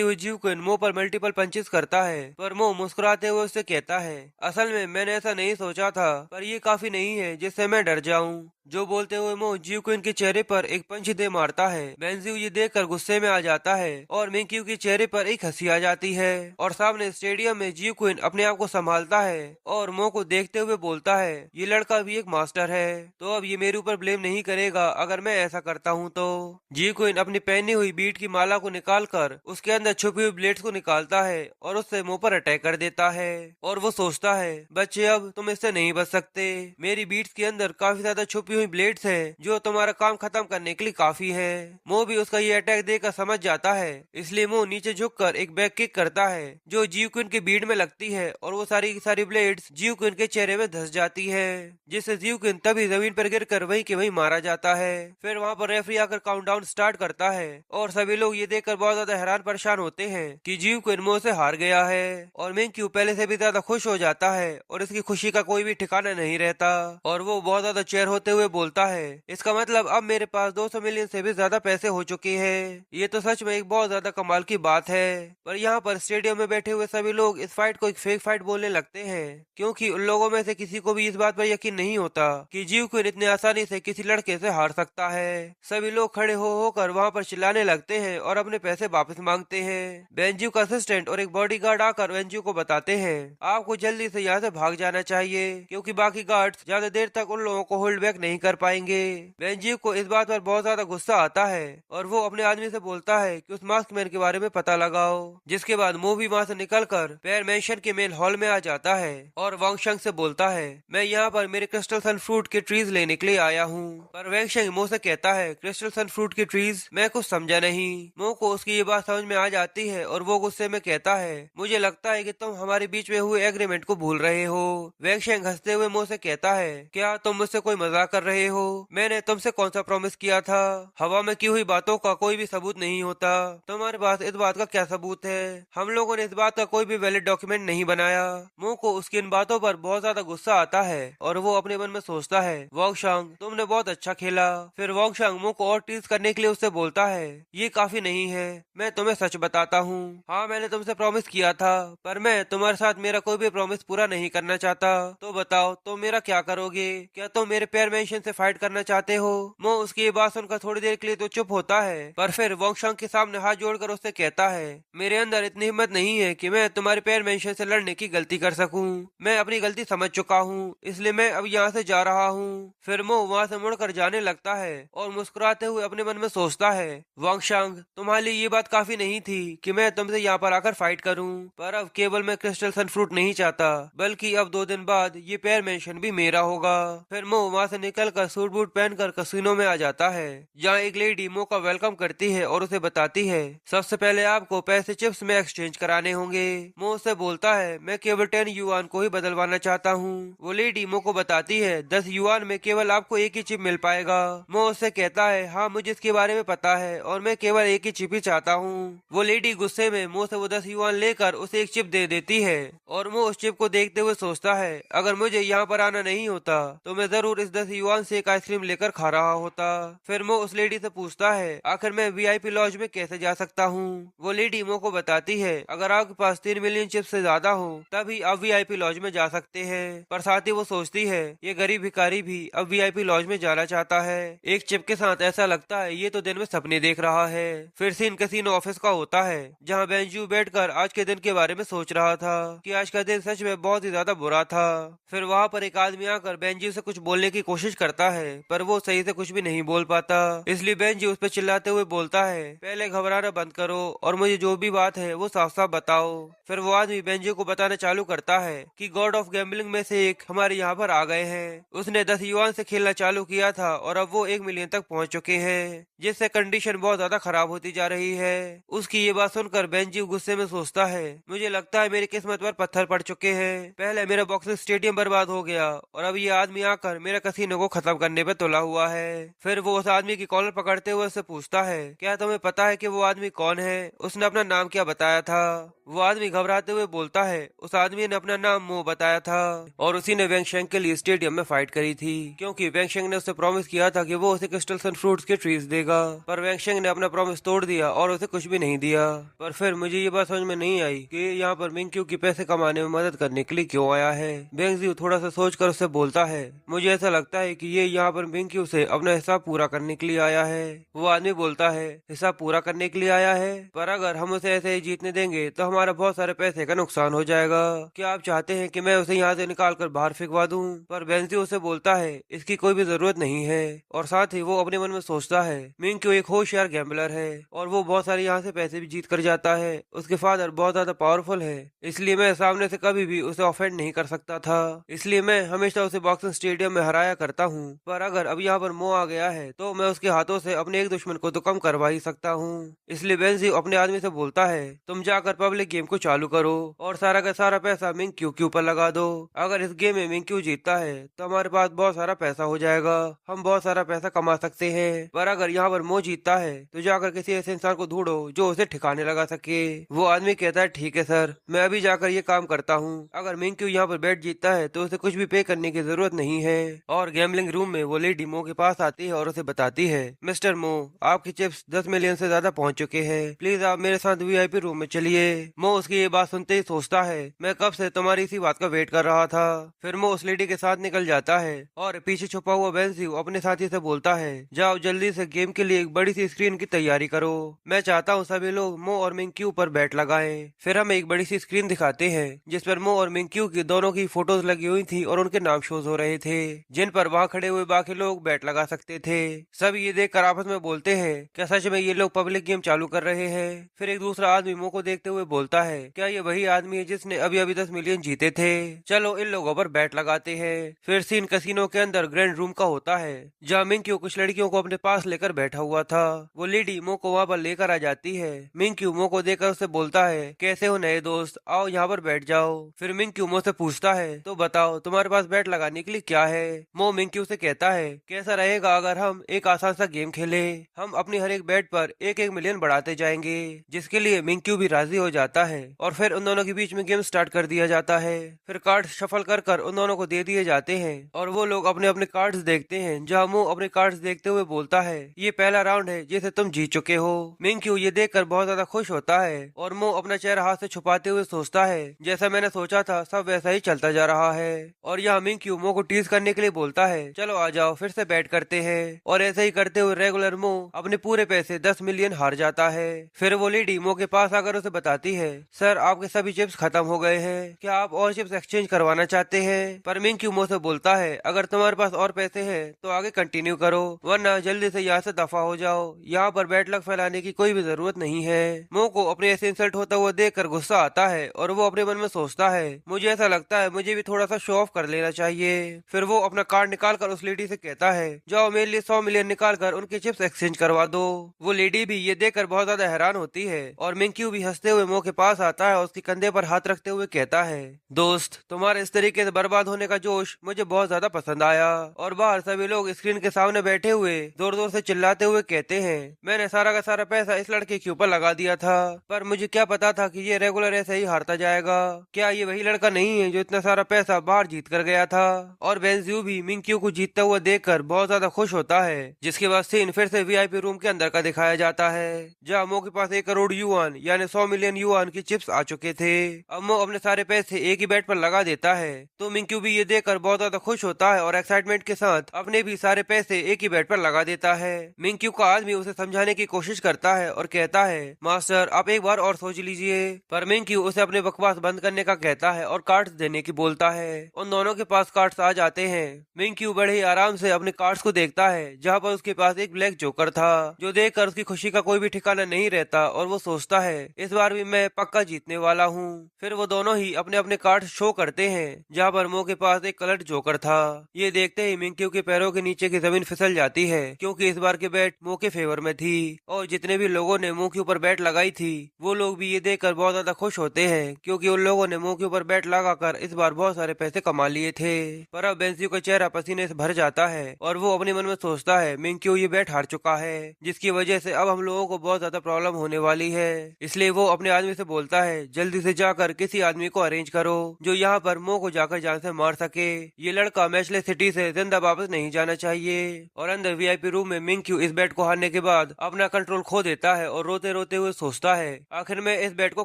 हुए जियोकिन मो पर मल्टीपल पंचेस करता है पर मो मुस्कुराते हुए उससे कहता है असल में मैंने ऐसा नहीं सोचा था, पर ये काफी नहीं है जिससे मैं डर जाऊं। जो बोलते हुए मो जियोकिन के चेहरे पर एक पंच दे मारता है। बेंजू ये देखकर गुस्से में आ जाता है और मिंक्यू के चेहरे पर एक हंसी आ जाती है और सामने स्टेडियम में जियोकिन अपने आप को संभालता है और मो को देखते हुए बोलता है ये लड़का भी एक मास्टर है तो अब ये मेरे ऊपर ब्लेम नहीं करेगा अगर मैं ऐसा करता हूँ तो। जियोकिन अपनी पहनी हुई बीट की माला को निकाल कर उसके अंदर छुपी हुई ब्लेड्स को निकालता है और उससे मुंह पर अटैक कर देता है और वो सोचता है बच्चे अब तुम इससे नहीं बच सकते, मेरी बीट्स के अंदर काफी ज्यादा छुपी छुपी हुई ब्लेड्स है जो तुम्हारा काम खत्म करने के लिए काफी है। मो भी उसका ये अटैक देखकर समझ जाता है, इसलिए मो नीचे झुककर एक बैक किक करता है जो जियो क्विन के बीड में लगती है और वो सारी की सारी ब्लेड्स जियो क्विन के चेहरे में धस जाती है, जिससे जियो क्विन तभी जमीन पर गिरकर वहीं के वहीं मारा जाता है। फिर वहाँ पर रेफरी आकर काउंटडाउन स्टार्ट करता है और सभी लोग ये देखकर बहुत ज्यादा हैरान परेशान होते हैं कि जियो क्विन मो से हार गया है। और मिंक्यू पहले से भी ज्यादा खुश हो जाता है और इसकी खुशी का कोई भी ठिकाना नहीं रहता और वो बहुत ज्यादा चेयर होते हुए बोलता है, इसका मतलब अब मेरे पास 200 मिलियन से भी ज्यादा पैसे हो चुके हैं। ये तो सच में एक बहुत ज्यादा कमाल की बात है। पर यहाँ पर स्टेडियम में बैठे हुए सभी लोग इस फाइट को एक फेक फाइट बोलने लगते हैं, क्योंकि उन लोगों में से किसी को भी इस बात पर यकीन नहीं होता कि जियो क्विन इतनी आसानी से किसी लड़के से हार सकता है। सभी लोग खड़े हो होकर वहाँ पर चिल्लाने लगते हैं और अपने पैसे वापस मांगते हैं। बेंजियो का असिस्टेंट और एक बॉडीगार्ड आकर बेंजियो को बताते हैं, आपको जल्दी से यहाँ से भाग जाना चाहिए, क्योंकि बाकी गार्ड्स ज्यादा देर तक उन लोगों को होल्ड बैक नहीं कर पाएंगे। बेंजियो को इस बात पर बहुत ज्यादा गुस्सा आता है और वो अपने आदमी से बोलता है कि उस मास्क मैन के बारे में पता लगाओ। जिसके बाद मो भी वहाँ से निकलकर पेयर मेंशन के मेन हॉल में आ जाता है और वांगशंग से बोलता है, मैं यहाँ पर मेरे क्रिस्टल सन फ्रूट के ट्रीज लेने के लिए आया हूँ। पर वांगशंग मो से कहता है, क्रिस्टल सन फ्रूट के ट्रीज? मैं कुछ समझा नहीं। मो को उसकी ये बात समझ में आ जाती है और वो गुस्से में कहता है, मुझे लगता है कि तुम हमारे बीच में हुए एग्रीमेंट को भूल रहे हो। वांगशंग हंसते हुए मो से कहता है, क्या तुम मुझसे कोई मजाक कर रहे हो? मैंने तुमसे कौन सा प्रॉमिस किया था? हवा में की हुई बातों का कोई भी सबूत नहीं होता। तुम्हारे पास इस बात का क्या सबूत है? हम लोगों ने इस बात का कोई भी वैलिड डॉक्यूमेंट नहीं बनाया। मो को उसकी इन बातों पर बहुत ज्यादा गुस्सा आता है और वो अपने मन में सोचता है, वांगशंग तुमने बहुत अच्छा खेला। फिर वांगशंग मो को और टीज करने के लिए उससे बोलता है, ये काफी नहीं है, मैं तुम्हें सच बताता हूँ। हाँ मैंने तुमसे प्रॉमिस किया था, पर मैं तुम्हारे साथ मेरा कोई भी प्रॉमिस पूरा नहीं करना चाहता। तो बताओ तुम मेरा क्या करोगे? क्या तुम मेरे पेयर मेंशन से फाइट करना चाहते हो? मो उसकी ये बात सुनकर थोड़ी देर के लिए तो चुप होता है, पर फिर वांगशंग के सामने हाथ जोड़कर उससे कहता है, मेरे अंदर इतनी हिम्मत नहीं है कि मैं तुम्हारे पेयर मेंशन से लड़ने की गलती कर सकूं। मैं अपनी गलती समझ चुका हूँ, इसलिए मैं अब यहाँ से जा रहा हूँ। फिर मो वहाँ से मुड़कर जाने लगता है और मुस्कुराते हुए अपने मन में सोचता है, वांगशंग तुम्हारे लिए ये बात काफी नहीं थी कि मैं तुमसे यहाँ पर आकर फाइट करूँ, पर अब केवल मैं क्रिस्टल सन फ्रूट नहीं चाहता, बल्कि अब 2 दिन बाद ये पेयर मेंशन भी मेरा होगा। फिर मो वहाँ से निकलकर सूट बूट पहनकर कैसीनो में आ जाता है, जहाँ एक लेडी मो का वेलकम करती है और उसे बताती है, सबसे पहले आपको पैसे चिप्स में एक्सचेंज कराने होंगे। मो उससे बोलता है, मैं केवल 10 युआन को ही बदलवाना चाहता हूँ। वो लेडी मो को बताती है, 10 युआन में केवल आपको एक ही चिप मिल पाएगा। मो उससे कहता है, हाँ मुझे इसके बारे में पता है और मैं केवल एक ही चिप ही चाहता हूँ। वो लेडी गुस्से में मो से वो 10 युआन लेकर उसे एक चिप दे देती है और मो उस चिप को देखते हुए सोचता है, अगर मुझे यहाँ पर आना नहीं होता तो मैं जरूर इस 10 युआन से एक आइसक्रीम लेकर खा रहा होता। फिर मो उस लेडी से पूछता है, आखिर मैं वीआईपी लॉज में कैसे जा सकता हूँ? वो लेडी मो को बताती है, अगर आपके पास 3 मिलियन चिप्स से ज्यादा हो तभी आप वीआईपी लॉज में जा सकते हैं। पर साथ ही वो सोचती है, ये गरीब भिखारी भी अब वीआईपी लॉज में जाना चाहता है। एक चिप के साथ ऐसा लगता है ये तो दिन में सपने देख रहा है। फिर सीन कैसीनो ऑफिस का होता है, जहाँ बेंजू बैठकर आज के दिन के बारे में सोच रहा था कि आज का दिन सच में बहुत ही ज्यादा बुरा था। फिर वहाँ पर एक आदमी आकर बेंजू से कुछ बोलने की कोशिश करता है, पर वो सही से कुछ भी नहीं बोल पाता, इसलिए बेंजू उस पर चिल्लाते हुए बोलता है, पहले घबराना बंद करो और मुझे जो भी बात है वो साफ साफ बताओ। फिर वो आदमी बेंजू को बताना चालू करता है कि गॉड ऑफ गैम्बलिंग में से एक हमारे यहाँ पर आ गए हैं। उसने 10 युआन से खेलना चालू किया था और अब वो 1 मिलियन तक पहुँच चुके हैं, जिससे कंडीशन बहुत ज्यादा खराब होती जा रही है। उसकी ये बात सुनकर बेंजू गुस्से में सोचता है, मुझे लगता है मेरी किस्मत पर पत्थर पड़ चुके हैं। पहले मेरा बॉक्सिंग स्टेडियम बर्बाद हो गया और अब ये आदमी आकर मेरा कसीनो को खत्म करने पे तुला हुआ है। फिर वो उस आदमी की कॉलर पकड़ते हुए उससे पूछता है, क्या तुम्हें पता है कि वो आदमी कौन है? उसने अपना नाम क्या बताया था? वो आदमी घबराते हुए बोलता है, उस आदमी ने अपना नाम मो बताया था और उसी ने वेंगशेंग के लिए स्टेडियम में फाइट करी थी, क्योंकि वेंगशेंग ने उसे प्रॉमिस किया था कि वो उसे क्रिस्टल सन फ्रूट्स के ट्रीज देगा। पर वेंगशेंग ने अपना प्रॉमिस तोड़ दिया और उसे कुछ भी नहीं दिया। पर फिर मुझे ये बात समझ में नहीं आई कि यहाँ पर मिंक्यू की पैसे कमाने में मदद करने के लिए क्यों आया है। बेंगजियो थोड़ा सा सोचकर उससे बोलता है, मुझे ऐसा लगता है कि ये यहाँ पर मिंक्यू से अपना हिसाब पूरा करने के लिए आया है। वो आदमी बोलता है, हिसाब पूरा करने के लिए आया है? पर अगर हम उसे ऐसे ही जीतने देंगे तो हमारा बहुत सारे पैसे का नुकसान हो जाएगा। क्या आप चाहते हैं कि मैं उसे यहाँ से निकाल कर बाहर फेंकवा दूं? पर बेंजियो उसे बोलता है, इसकी कोई भी जरूरत नहीं है। और साथ ही वो अपने मन में सोचता है, मिंक्यू एक होशियार गैम्बलर है और वो बहुत सारे यहाँ से पैसे भी जीत कर जाता है। उसके फादर बहुत ज्यादा पावरफुल है, इसलिए मैं सामने से कभी भी उसे ऑफेंड नहीं कर सकता था, इसलिए मैं हमेशा उसे बॉक्सिंग स्टेडियम में हराया करता सकता हूँ, पर अगर अब यहाँ पर मो आ गया है तो मैं उसके हाथों से अपने एक दुश्मन को तो कम करवा ही सकता हूँ। इसलिए बेंजी अपने आदमी से बोलता है, तुम जाकर पब्लिक गेम को चालू करो और सारा का सारा पैसा मिंक्यू के ऊपर लगा दो। अगर इस गेम में मिंक्यू जीतता है तो हमारे पास बहुत सारा पैसा हो जाएगा, हम बहुत सारा पैसा कमा सकते हैं। पर अगर यहाँ पर मो जीतता है तो जाकर किसी ऐसे इंसान को ढूंढो जो उसे ठिकाने लगा सके। वो आदमी कहता है, ठीक है सर, मैं अभी जाकर ये काम करता हूँ। अगर मिंक्यू यहाँ पर बैठ जीतता है तो उसे कुछ भी पे करने की जरूरत नहीं है। और गैम्बलिंग रूम में वो लेडी मो के पास आती है और उसे बताती है, मिस्टर मो, आपकी चिप्स 10 मिलियन से ज्यादा पहुंच चुके हैं, प्लीज आप मेरे साथ वीआईपी रूम में चलिए। मो उसकी ये बात सुनते ही सोचता है, मैं कब से तुम्हारी इसी बात का वेट कर रहा था। फिर मो उस लेडी के साथ निकल जाता है और पीछे छुपा हुआ बेंजी अपने साथी से बोलता है, जाओ जल्दी से गेम के लिए एक बड़ी सी स्क्रीन की तैयारी करो। मैं चाहता हूँ सभी लोग मो और मिंक्यू पर बैट लगाएं। फिर हमें एक बड़ी सी स्क्रीन दिखाते हैं जिस पर मो और मिंक्यू की दोनों की फोटोज लगी हुई थी और उनके नाम शोज हो रहे थे, जिन पर वहाँ खड़े हुए बाकी लोग बैट लगा सकते थे। सब ये देखकर आपस में बोलते हैं, क्या सच में ये लोग पब्लिक गेम चालू कर रहे हैं। फिर एक दूसरा आदमी मो को देखते हुए बोलता है, क्या ये वही आदमी है जिसने अभी अभी 10 मिलियन जीते थे, चलो इन लोगों पर बैट लगाते हैं। फिर सीन कसिनो के अंदर ग्रैंड रूम का होता है जहाँ मिंक्यू कुछ लड़कियों को अपने पास लेकर बैठा हुआ था। वो लेडी मो को वहाँ पर लेकर आ जाती है। मिंक्यू मो को देखकर उससे बोलता है, कैसे हो नए दोस्त, आओ यहाँ पर बैठ जाओ। फिर मिंक्यू मो से पूछता है, तो बताओ तुम्हारे पास बैट लगाने के लिए क्या है। मो मिंक्यू से कहता है, कैसा रहेगा अगर हम एक आसान सा गेम खेले, हम अपनी हर एक बैट पर एक एक मिलियन बढ़ाते जाएंगे। जिसके लिए मिंक्यू भी राजी हो जाता है और फिर उन दोनों के बीच में गेम स्टार्ट कर दिया जाता है। फिर कार्ड शफल कर कर उन दोनों को दे दिए जाते हैं और वो लोग अपने अपने कार्ड्स देखते हैं, जहाँ मो अपने कार्ड्स देखते हुए बोलता है, ये पहला राउंड है जिसे तुम जीत चुके हो। मिंक्यू ये देखकर बहुत ज्यादा खुश होता है और मो अपना चेहरा हाथ से छुपाते हुए सोचता है, जैसा मैंने सोचा था सब वैसा ही चलता जा रहा है। और यहाँ मिंक्यू मो को टीज करने के लिए बोलता है, चलो आ जाओ फिर से बैट करते हैं। और ऐसे ही करते हुए रेगुलर मो अपने पूरे पैसे 10 मिलियन हार जाता है। फिर वो लेडी मो के पास आकर उसे बताती है, सर आपके सभी चिप्स खत्म हो गए हैं, क्या आप और चिप्स एक्सचेंज करवाना चाहते हैं। पर मिंक्यू मो से बोलता है, अगर तुम्हारे पास और पैसे हैं तो आगे कंटिन्यू करो, वरना जल्दी से यहाँ से दफा हो जाओ, यहाँ पर बैट लग फैलाने की कोई भी जरूरत नहीं है। मो को अपने ऐसे इंसल्ट होता हुआ देखकर गुस्सा आता है और वो अपने मन में सोचता है, मुझे ऐसा लगता है मुझे भी थोड़ा सा शो ऑफ कर लेना चाहिए। फिर वो अपना कार्ड निकाल कर उस लेडी से कहता है, जाओ मेरे लिए 100 मिलियन निकाल कर उनके चिप्स एक्सचेंज करवा दो। वो लेडी भी ये देखकर बहुत ज्यादा हैरान होती है और मिंक्यू भी हंसते हुए मो के पास आता है और उसके कंधे पर हाथ रखते हुए कहता है, दोस्त तुम्हारे इस तरीके से बर्बाद होने का जोश मुझे बहुत ज्यादा पसंद आया। और बाहर सभी लोग स्क्रीन के सामने बैठे हुए जोर जोर से चिल्लाते हुए कहते हैं, मैंने सारा का सारा पैसा इस लड़के के ऊपर लगा दिया था, पर मुझे क्या पता था कि ये रेगुलर ऐसे ही हारता जाएगा। क्या ये वही लड़का नहीं है जो इतना सारा पैसा बाहर जीत कर गया था। और बेंजू भी मिंक्यू को जीतता हुआ देखकर बहुत ज्यादा खुश होता है। जिसके बाद सीन फिर से वीआईपी रूम के अंदर का दिखाया जाता है जहाँ मो के पास 1 करोड़ युआन यानी 100 मिलियन युआन की चिप्स आ चुके थे। अब मो अपने सारे पैसे एक ही बैट पर लगा देता है तो मिंक्यू भी ये देखकर बहुत ज्यादा खुश होता है और एक्साइटमेंट के साथ अपने भी सारे पैसे एक ही बैट पर लगा देता है। मिंक्यू का आदमी उसे समझाने की कोशिश करता है और कहता है, मास्टर आप एक बार और सोच लीजिए। पर मिंक्यू उसे अपने बकवास बंद करने का कहता है और कार्ड्स देने की बोलता है। उन दोनों के पास कार्ड्स आ जाते हैं। मिंक्यू बड़े ही आराम से अपने कार्ड्स को देखता है जहाँ पर उसके पास एक ब्लैक जोकर था, जो देखकर उसकी खुशी का कोई भी ठिकाना नहीं रहता और वो सोचता है, इस बार भी मैं पक्का जीतने वाला हूँ। फिर वो दोनों ही अपने अपने कार्ड शो करते हैं जहाँ पर मो के पास एक कलर्ड जोकर था। ये देखते ही मिंक्यू के पैरों के नीचे की जमीन फिसल जाती है क्योंकि इस बार के बैट मो के फेवर में थी। और जितने भी लोगों ने मो के ऊपर बैट लगाई थी वो लोग भी ये देखकर बहुत ज्यादा खुश होते हैं क्योंकि उन लोगों ने मो के ऊपर बैट लगाकर इस बार बहुत सारे पैसे कमा लिए थे। पर अब बेंजी का चेहरा पसीने से भर जाता है और वो अपने मन में सोचता है, मिंक्यू ये बैट हार चुका है जिसकी वजह से अब हम लोगों को बहुत ज्यादा प्रॉब्लम होने वाली है। इसलिए वो अपने आदमी से बोलता है, जल्दी से जाकर किसी आदमी को अरेंज करो जो यहाँ पर मो को जाकर जान से मार सके। ये लड़का मैचलेस सिटी से जिंदा वापस नहीं जाना चाहिए। और अंदर वीआईपी रूम में मिंक्यू इस बैट को हारने के बाद अपना कंट्रोल खो देता है और रोते रोते हुए सोचता है, आखिर मैं इस बैट को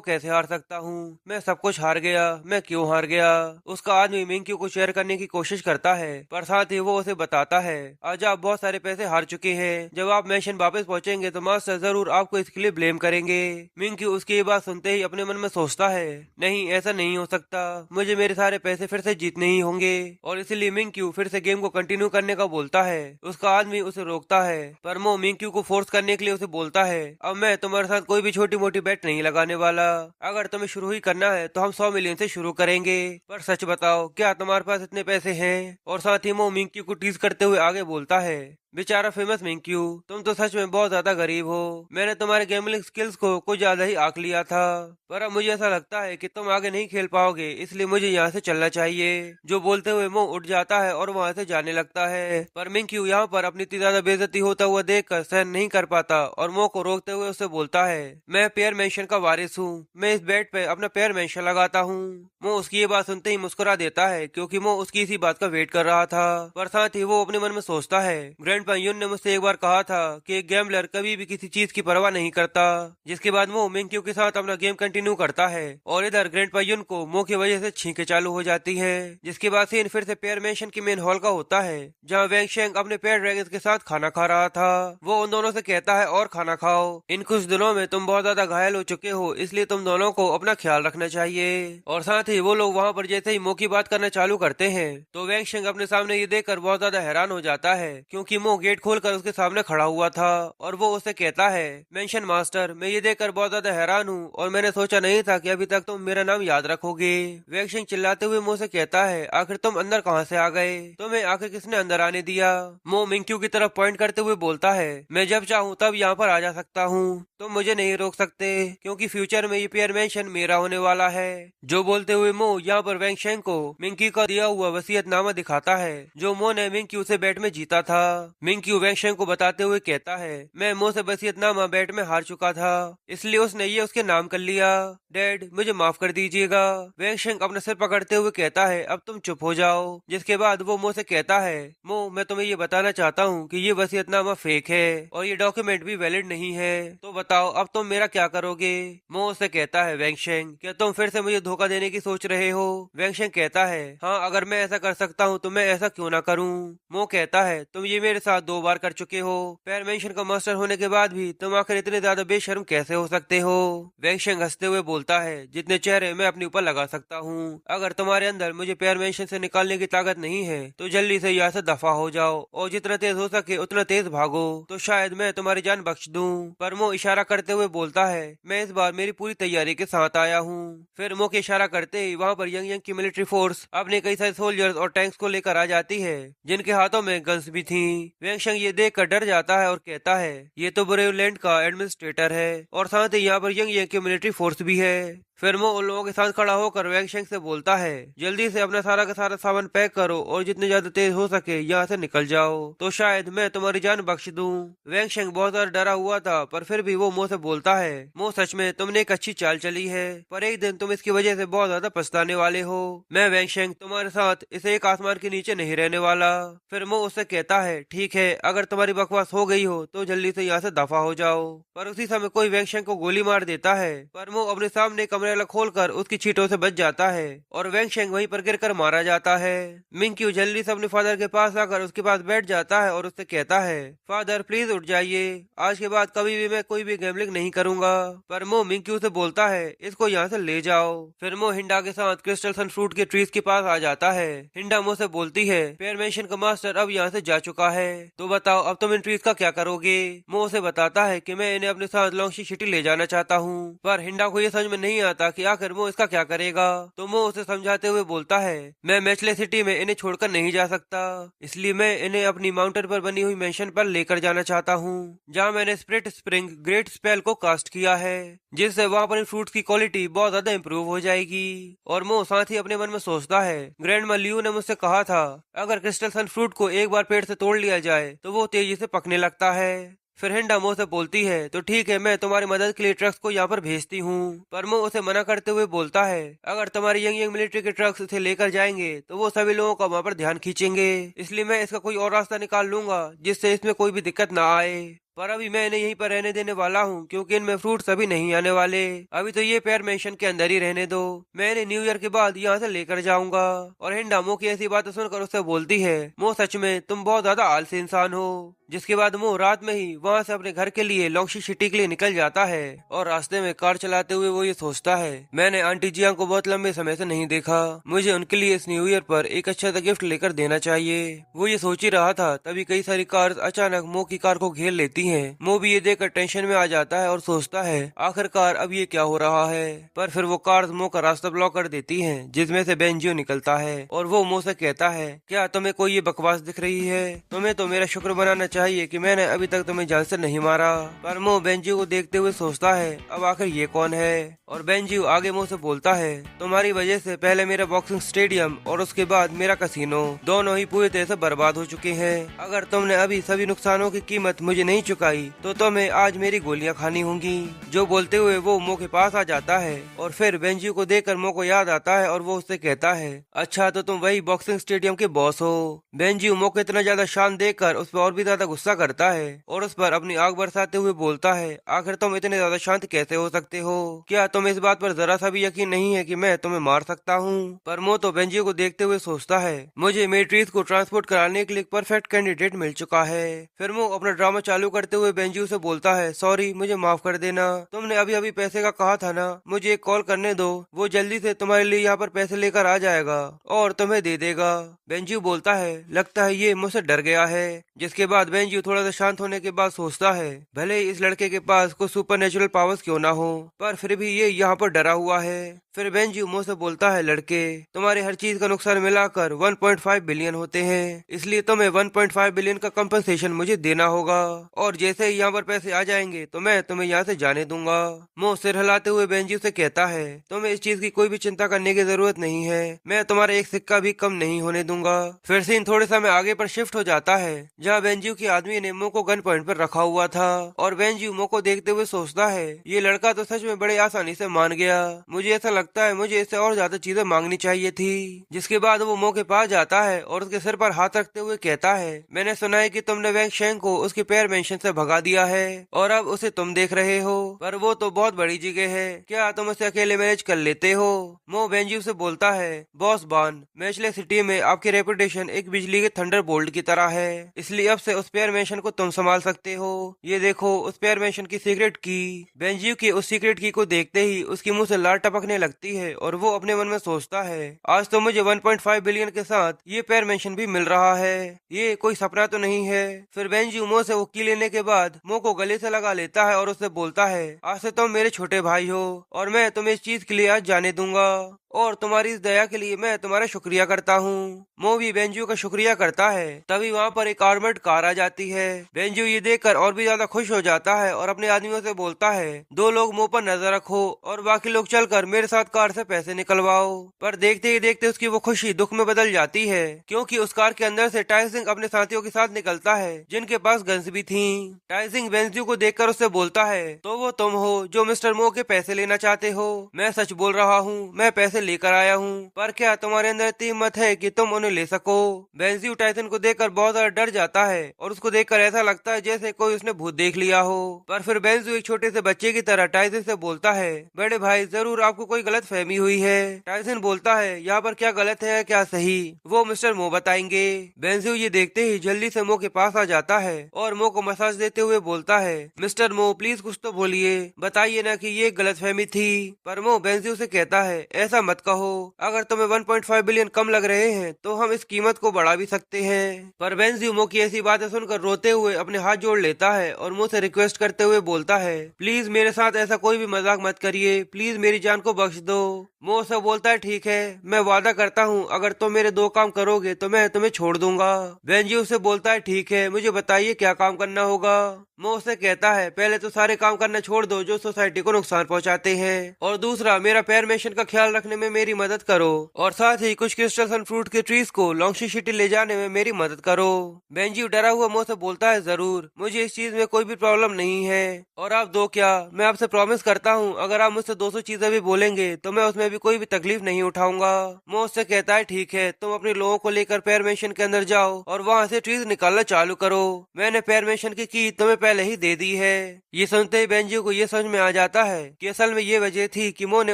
कैसे हार सकता हूँ, मैं सब कुछ हार गया, मैं क्यों हार गया। उसका आदमी मिंक्यू को शेयर करने की कोशिश करता है पर साथ ही वो उसे बताता है, आज आप बहुत सारे पैसे हार चुके हैं, जब आप मिशन वापस पहुंचेंगे तो मास्टर जरूर आपको इसके लिए ब्लेम करेंगे। मिंक्यू उसकी ये बात सुनते ही अपने मन में सोचता है, नहीं ऐसा नहीं हो सकता, मुझे मेरे सारे पैसे फिर से जीतने ही होंगे। और इसलिए मिंक्यू फिर से गेम को कंटिन्यू करने का बोलता है। उसका आदमी उसे रोकता है पर मो मिंक्यू को फोर्स करने के लिए उसे बोलता है, अब मैं तुम्हारे साथ कोई भी छोटी मोटी बैट नहीं लगाने वाला, अगर तुम्हें शुरू ही करना है तो हम 100 मिलियन से शुरू करेंगे, पर सच बताओ क्या तुम्हारे पास इतने पैसे हैं। और साथ ही मो मो मिंक्यू को टीज करते हुए आगे बोलता है, बेचारा फेमस मिंक्यू, तुम तो सच में बहुत ज्यादा गरीब हो। मैंने तुम्हारे गैम्बलिंग स्किल्स को कुछ ज्यादा ही आंक लिया था, पर अब मुझे ऐसा लगता है कि तुम आगे नहीं खेल पाओगे, इसलिए मुझे यहाँ से चलना चाहिए। जो बोलते हुए मो उठ जाता है और वहाँ से जाने लगता है, पर मिंक्यू यहाँ पर अपनी इतनी ज्यादा बेइज्जती होता हुआ देखकर सहन नहीं कर पाता और मो को रोकते हुए उससे बोलता है, मैं पेयर मेंशन का वारिस हूँ, मैं इस बेड पे अपना पेयर मेंशन लगाता हूँ। मो उसकी ये बात सुनते ही मुस्कुरा देता है, क्योंकि मो उसकी इसी बात का वेट कर रहा था। पर साथ ही वो अपने मन में सोचता है, ग्रैंडपा यून ने मुझसे एक बार कहा था कि एक गैम्बलर कभी भी किसी चीज की परवाह नहीं करता। जिसके बाद वो मिंक्यू के साथ अपना गेम कंटिन्यू करता है और इधर ग्रैंडपा यून को मो की वजह से छींके चालू हो जाती है। जिसके बाद सीन फिर से पेयर मेंशन की मेन हॉल का होता है, जहाँ वेंग शेंग अपने पेयर ड्रैगन्स के साथ खाना खा रहा था। वो उन दोनों से कहता है, और खाना खाओ, इन कुछ दिनों में तुम बहुत ज्यादा घायल हो चुके हो, इसलिए तुम दोनों को अपना ख्याल रखना चाहिए। और साथ ही वो लोग वहाँ पर जैसे ही मो की बात करना चालू करते हैं तो वेंग शेंग अपने सामने ये देखकर बहुत ज्यादा हैरान हो जाता है, क्योंकि मो गेट खोलकर उसके सामने खड़ा हुआ था और वो उसे कहता है, मेंशन मास्टर, मैं ये देखकर बहुत ज्यादा हैरान हूँ और मैंने सोचा नहीं था कि अभी तक तुम मेरा नाम याद रखोगे। वेंग शेंग चिल्लाते हुए मो से कहता है, आखिर तुम अंदर कहाँ से आ गए, तुम्हें आखिर किसने अंदर आने दिया। मो मिंक्यू की तरफ पॉइंट करते हुए बोलता है, मैं जब चाहूँ तब यहाँ पर आ जा सकता हूँ, तुम मुझे नहीं रोक सकते, क्योंकि फ्यूचर में ये पेयर मेंशन मेरा होने वाला है। जो बोलते हुए मो यहाँ पर वेंग शेंग को मिंक्यू का दिया हुआ वसीयतनामा दिखाता है, जो मो ने मिंक्यू से बैट में जीता था। मिंक्यू वेंग शेंग को बताते हुए कहता है, मैं मो से वसीयतनामा बैट में हार चुका था, इसलिए उसने ये उसके नाम कर लिया। डैड, मुझे माफ कर दीजिएगा। वेंग शेंग अपना सिर पकड़ते हुए कहता है, अब तुम चुप हो जाओ। जिसके बाद वो मो से कहता है, मो, मैं तुम्हें ये बताना चाहता हूँ कि ये वसीयतनामा फेक है और ये डॉक्यूमेंट भी वैलिड नहीं है, तो बताओ अब तुम मेरा क्या करोगे। मो उससे कहता है, वेंग शेंग, क्या तुम फिर से मुझे धोखा देने की सोच रहे हो। वेंग शेंग कहता है, हाँ, अगर मैं ऐसा कर सकता हूँ तो मैं ऐसा क्यों ना करूँ। मो कहता है, तुम ये मेरे साथ 2 बार कर चुके हो, पेयर मेंशन का मास्टर होने के बाद भी तुम आखिर इतने ज्यादा बेशर्म कैसे हो सकते हो। वेंग शेंग हंसते हुए बोलता है, जितने चेहरे मैं अपने ऊपर लगा सकता हूँ, अगर तुम्हारे अंदर मुझे पेयर मेंशन से निकालने की ताकत नहीं है तो जल्दी से यहाँ से दफा हो जाओ और जितना तेज हो सके उतना तेज भागो, तो शायद मैं तुम्हारी जान बख्श दूं। पर मो इशारा करते हुए बोलता है, मैं इस बार मेरी पूरी तैयारी के साथ आया हूँ। फिर मो के इशारा करते ही वहाँ पर यंग यंग की मिलिट्री फोर्स अपने कई सारे सोल्जर्स और टैंक्स को लेकर आ जाती है, जिनके हाथों में गन्स भी थी। वेंग शेंग ये देख कर डर जाता है और कहता है, ये तो ब्रेवलैंड का एडमिनिस्ट्रेटर है और साथ ही यहाँ पर यंग यंग की मिलिट्री फोर्स भी है। फिर वो उन लोगों के साथ खड़ा होकर वेंग शेंग से बोलता है, जल्दी से अपना सारा का सारा सामान पैक करो और जितने ज्यादा तेज हो सके यहाँ से निकल जाओ, तो शायद मैं तुम्हारी जान बख्श दूं। वेंग शेंग बहुत ज्यादा डरा हुआ था, पर फिर भी वो मो से बोलता है, मो, सच में तुमने एक अच्छी चाल चली है, पर एक दिन तुम इसकी वजह से बहुत ज्यादा पछताने वाले हो। मैं वेंग शेंग तुम्हारे साथ इस एक आसमान के नीचे नहीं रहने वाला। फिर मो उससे कहता है, ठीक है, अगर तुम्हारी बकवास हो गई हो तो जल्दी से यहाँ से दफा हो जाओ। पर उसी समय कोई वेंग शेंग को गोली मार देता है, पर मो अपने सामने कमरे खोलकर उसकी चीटों से बच जाता है और वेंग शेंग वहीं पर गिरकर मारा जाता है। मिंक्यू जल्दी से अपने फादर के पास आकर उसके पास बैठ जाता है और उससे कहता है, फादर प्लीज उठ जाइए, आज के बाद कभी भी मैं कोई भी गैम्बलिंग नहीं करूंगा। पर मो मिंक्यू से बोलता है, इसको यहाँ से ले जाओ। फिर मो हिंडा के साथ क्रिस्टल सन फ्रूट के ट्रीज के पास आ जाता है। हिंडा मो से बोलती है, पेयर मेंशन का मास्टर अब यहाँ से जा चुका है, तो बताओ अब तुम इन ट्रीज का क्या करोगे। मो उसे बताता है कि मैं इन्हें अपने साथ लॉन्गशी सिटी ले जाना चाहता हूँ, पर हिंडा को ये समझ में नहीं आता कि आखिर वो इसका क्या करेगा। तो वो उसे समझाते हुए बोलता है, मैं मैचले सिटी में इन्हें छोड़कर नहीं जा सकता, इसलिए मैं इन्हें अपनी माउंटेन पर बनी हुई मैंशन पर लेकर जाना चाहता हूँ, जहाँ मैंने स्प्रिट स्प्रिंग ग्रेट स्पेल को कास्ट किया है, जिससे वहाँ पर फ्रूट्स की क्वालिटी बहुत ज्यादा इम्प्रूव हो जाएगी। और मो साथ ही अपने मन में सोचता है, ग्रैंडमा लियू ने मुझसे कहा था, अगर क्रिस्टल सन फ्रूट को एक बार पेड़ से तोड़ लिया जाए तो वो तेजी से पकने लगता है। फिर हिंडा मो से बोलती है, तो ठीक है, मैं तुम्हारी मदद के लिए ट्रक्स को यहाँ पर भेजती हूँ। पर मो उसे मना करते हुए बोलता है, अगर तुम्हारी यंग यंग मिलिट्री के ट्रक्स इसे लेकर जाएंगे तो वो सभी लोगों का वहाँ पर ध्यान खींचेंगे, इसलिए मैं इसका कोई और रास्ता निकाल लूंगा जिससे इसमें कोई भी दिक्कत ना आए। पर अभी मैं इन्हें यहीं पर रहने देने वाला हूँ, क्योंकि इनमें फ्रूट्स अभी नहीं आने वाले, अभी तो ये पेयर मेंशन के अंदर ही रहने दो, मैं इन्हें न्यू ईयर के बाद यहाँ से लेकर जाऊंगा। और हिंडा मो की ऐसी बातें सुनकर उससे बोलती है, मो, सच में तुम बहुत ज्यादा आलसी इंसान हो। जिसके बाद वो रात में ही वहाँ से अपने घर के लिए लॉन्गशी सिटी के लिए निकल जाता है और रास्ते में कार चलाते हुए वो ये सोचता है, मैंने आंटी जिया को बहुत लंबे समय से नहीं देखा, मुझे उनके लिए इस न्यू ईयर पर एक अच्छा सा गिफ्ट लेकर देना चाहिए। वो ये सोच ही रहा था तभी कई सारी कार्स अचानक मो की कार को घेर लेती हैं। मो भी ये देखकर टेंशन में आ जाता है और सोचता है आखिरकार अब ये क्या हो रहा है। पर फिर वो कार्स मो का रास्ता ब्लॉक कर देती हैं, जिसमें से बेंजियो निकलता है और वो मो से कहता है, क्या तुम्हें कोई ये बकवास दिख रही है? तुम्हें तो मेरा शुक्र मनाना चाहिए कि मैंने अभी तक तुम्हें जान से नहीं मारा। पर मो बेंजियो को देखते हुए सोचता है अब आखिर ये कौन है। और बेंजियो आगे मो से बोलता है, तुम्हारी वजह से पहले मेरा बॉक्सिंग स्टेडियम और उसके बाद मेरा कसिनो दोनों ही पूरी तरह से बर्बाद हो चुके हैं। अगर तुमने अभी सभी नुकसानों की कीमत मुझे नहीं चुकाई तो तुम्हें आज मेरी गोलियां खानी होंगी। जो बोलते हुए वो मो के पास आ जाता है और फिर बेंजियो को देखकर मो को याद आता है और वो उससे कहता है, अच्छा तो तुम वही बॉक्सिंग स्टेडियम के बॉस हो। बेंजियो मो को इतना ज्यादा शान देखकर उस पर और भी ज्यादा गुस्सा करता है और उस पर अपनी आग बरसाते हुए बोलता है, आखिर तुम इतने ज्यादा शांत कैसे हो सकते हो? क्या तुम्हें इस बात पर जरा सा भी यकीन नहीं है कि मैं तुम्हें मार सकता हूँ? पर मो तो बेंजियो को देखते हुए सोचता है, मुझे मेट्रीज को ट्रांसपोर्ट कराने के लिए एक परफेक्ट कैंडिडेट मिल चुका है। फिर वो अपना ड्रामा चालू करते हुए बेंजियो से बोलता है, सॉरी मुझे माफ कर देना, तुमने अभी अभी पैसे का कहा था ना, मुझे एक कॉल करने दो, वो जल्दी से तुम्हारे लिए यहाँ पर पैसे लेकर आ जाएगा और तुम्हें दे देगा। बेंजियो बोलता है, लगता है ये मुझसे डर गया है। जिसके बाद बेंजियो थोड़ा सा शांत होने के बाद सोचता है, भले ही इस लड़के के पास कुछ सुपर नेचुरल पावर्स क्यों ना हो, पर फिर भी ये यहाँ पर डरा हुआ है। फिर बेंजियो मुंह से बोलता है, लड़के तुम्हारे हर चीज का नुकसान मिलाकर 1.5 बिलियन होते हैं, इसलिए तुम्हें 1.5 बिलियन का कंपनसेशन मुझे देना होगा और जैसे ही यहाँ पर पैसे आ जाएंगे तो मैं तुम्हें यहाँ से जाने दूंगा। मो सिर हिलाते हुए बेंजियो से कहता है, तुम्हें इस चीज की कोई भी चिंता करने की जरूरत नहीं है, मैं तुम्हारा एक सिक्का भी कम नहीं होने दूंगा। फिर सीन थोड़े समय आगे पर शिफ्ट हो जाता है जहाँ बेंजियो के आदमी ने मो को गन पॉइंट पर रखा हुआ था और बेंजियो मो को देखते हुए सोचता है, ये लड़का तो सच में बड़े आसानी से मान गया, मुझे ऐसा लगता है मुझे इससे और ज्यादा चीजें मांगनी चाहिए थी। जिसके बाद वो मो के पास जाता है और उसके सिर पर हाथ रखते हुए कहता है, मैंने सुना है कि तुमने वैंग शेंग को उसके पैर मेंशन से भगा दिया है और अब उसे तुम देख रहे हो, पर वो तो बहुत बड़ी जगह है, क्या तुम उसे अकेले मैनेज कर लेते हो? मो बेंजियो से बोलता है, बॉस बान, मैचले सिटी में आपकी रेपुटेशन एक बिजली के थंडर बोल्ट की तरह है, इसलिए अब से उस पेयर मेंशन को तुम संभाल सकते हो। ये देखो उस पेयर मेंशन की सीक्रेट की। बेंजियो की उस सीक्रेट की को देखते ही उसकी मुंह से लार टपकने लगती है और वो अपने मन में सोचता है, आज तो मुझे 1.5 बिलियन के साथ ये पेयर मेंशन भी मिल रहा है, ये कोई सपना तो नहीं है। फिर बेंजियो मो से वो की लेने के बाद मो को गले से लगा लेता है और उससे बोलता है, आज से तुम मेरे छोटे भाई हो और मैं तुम्हें इस चीज के लिए आज जाने दूंगा और तुम्हारी इस दया के लिए मैं तुम्हारा शुक्रिया करता हूँ। मो भी बेंजियो का शुक्रिया करता है। तभी वहाँ पर एक आर्मर्ड कार आ जाती है। बेंजियो ये देखकर और भी ज्यादा खुश हो जाता है और अपने आदमियों से बोलता है, दो लोग मो पर नजर रखो और बाकी लोग चलकर मेरे साथ कार से पैसे निकलवाओ। पर देखते ही देखते उसकी वो खुशी दुख में बदल जाती है, क्योंकि उस कार के अंदर से टाइसिंग अपने साथियों के साथ निकलता है जिनके पास गन्स भी थी। टाइसिंग बेंजियो को देखकर उससे बोलता है, तो वो तुम हो जो मिस्टर मो के पैसे लेना चाहते हो? मैं सच बोल रहा हूँ, मैं पैसे लेकर आया हूँ, पर क्या तुम्हारे अंदर इतनी हिम्मत है कि तुम उन्हें ले सको? बेंजियो टाइसन को देखकर बहुत ज्यादा डर जाता है और उसको देखकर ऐसा लगता है जैसे कोई उसने भूत देख लिया हो। पर फिर बेंजियो एक छोटे से बच्चे की तरह टाइसन से बोलता है, बड़े भाई जरूर आपको कोई गलत फहमी हुई है। टाइसन बोलता है, यहाँ पर क्या गलत है क्या सही वो मिस्टर मो बताएंगे। बेंजियो ये देखते ही जल्दी से मो के पास आ जाता है और मो को मसाज देते हुए बोलता है, मिस्टर मो प्लीज कुछ तो बोलिए, बताइए ना कि ये गलत फहमी थी। पर मो बेंजियो से कहता है, ऐसा मत कहो, अगर तुम्हें 1.5 बिलियन कम लग रहे हैं तो हम इस कीमत को बढ़ा भी सकते हैं। पर बेंजियो मो की ऐसी बातें सुनकर रोते हुए अपने हाथ जोड़ लेता है और मो से रिक्वेस्ट करते हुए बोलता है, प्लीज मेरे साथ ऐसा कोई भी मजाक मत करिए, प्लीज मेरी जान को बख्श दो। मो से बोलता है, ठीक है मैं वादा करता हूँ अगर तुम मेरे 2 काम करोगे तो मैं तुम्हें छोड़ दूंगा। बेंजियो से बोलता है, ठीक है मुझे बताइए क्या काम करना होगा। मो से कहता है, पहले तो सारे काम करना छोड़ दो जो सोसाइटी को नुकसान पहुँचाते हैं, और दूसरा मेरा पैर मेंशन का ख्याल रखने में मेरी मदद करो, और साथ ही कुछ क्रिस्टल्स एंड फ्रूट के ट्रीज को लॉन्गशी सिटी ले जाने में मेरी मदद करो। बेंजियो डरा हुआ मो से बोलता है, जरूर मुझे इस चीज में कोई भी प्रॉब्लम नहीं है, और आप दो क्या, मैं आपसे प्रॉमिस करता हूँ अगर आप मुझसे 200 चीजें भी बोलेंगे तो मैं उसमें भी कोई भी तकलीफ नहीं उठाऊंगा। मो उससे कहता है, ठीक है तुम अपने लोगों को लेकर पैर मेंशन के अंदर जाओ और वहाँ से ट्रीज निकालना चालू करो, मैंने पैर मेंशन की तुम्हें पहले ही दे दी है। ये सुनते ही बेंजियो को ये समझ में आ जाता है कि असल में ये वजह थी कि मो ने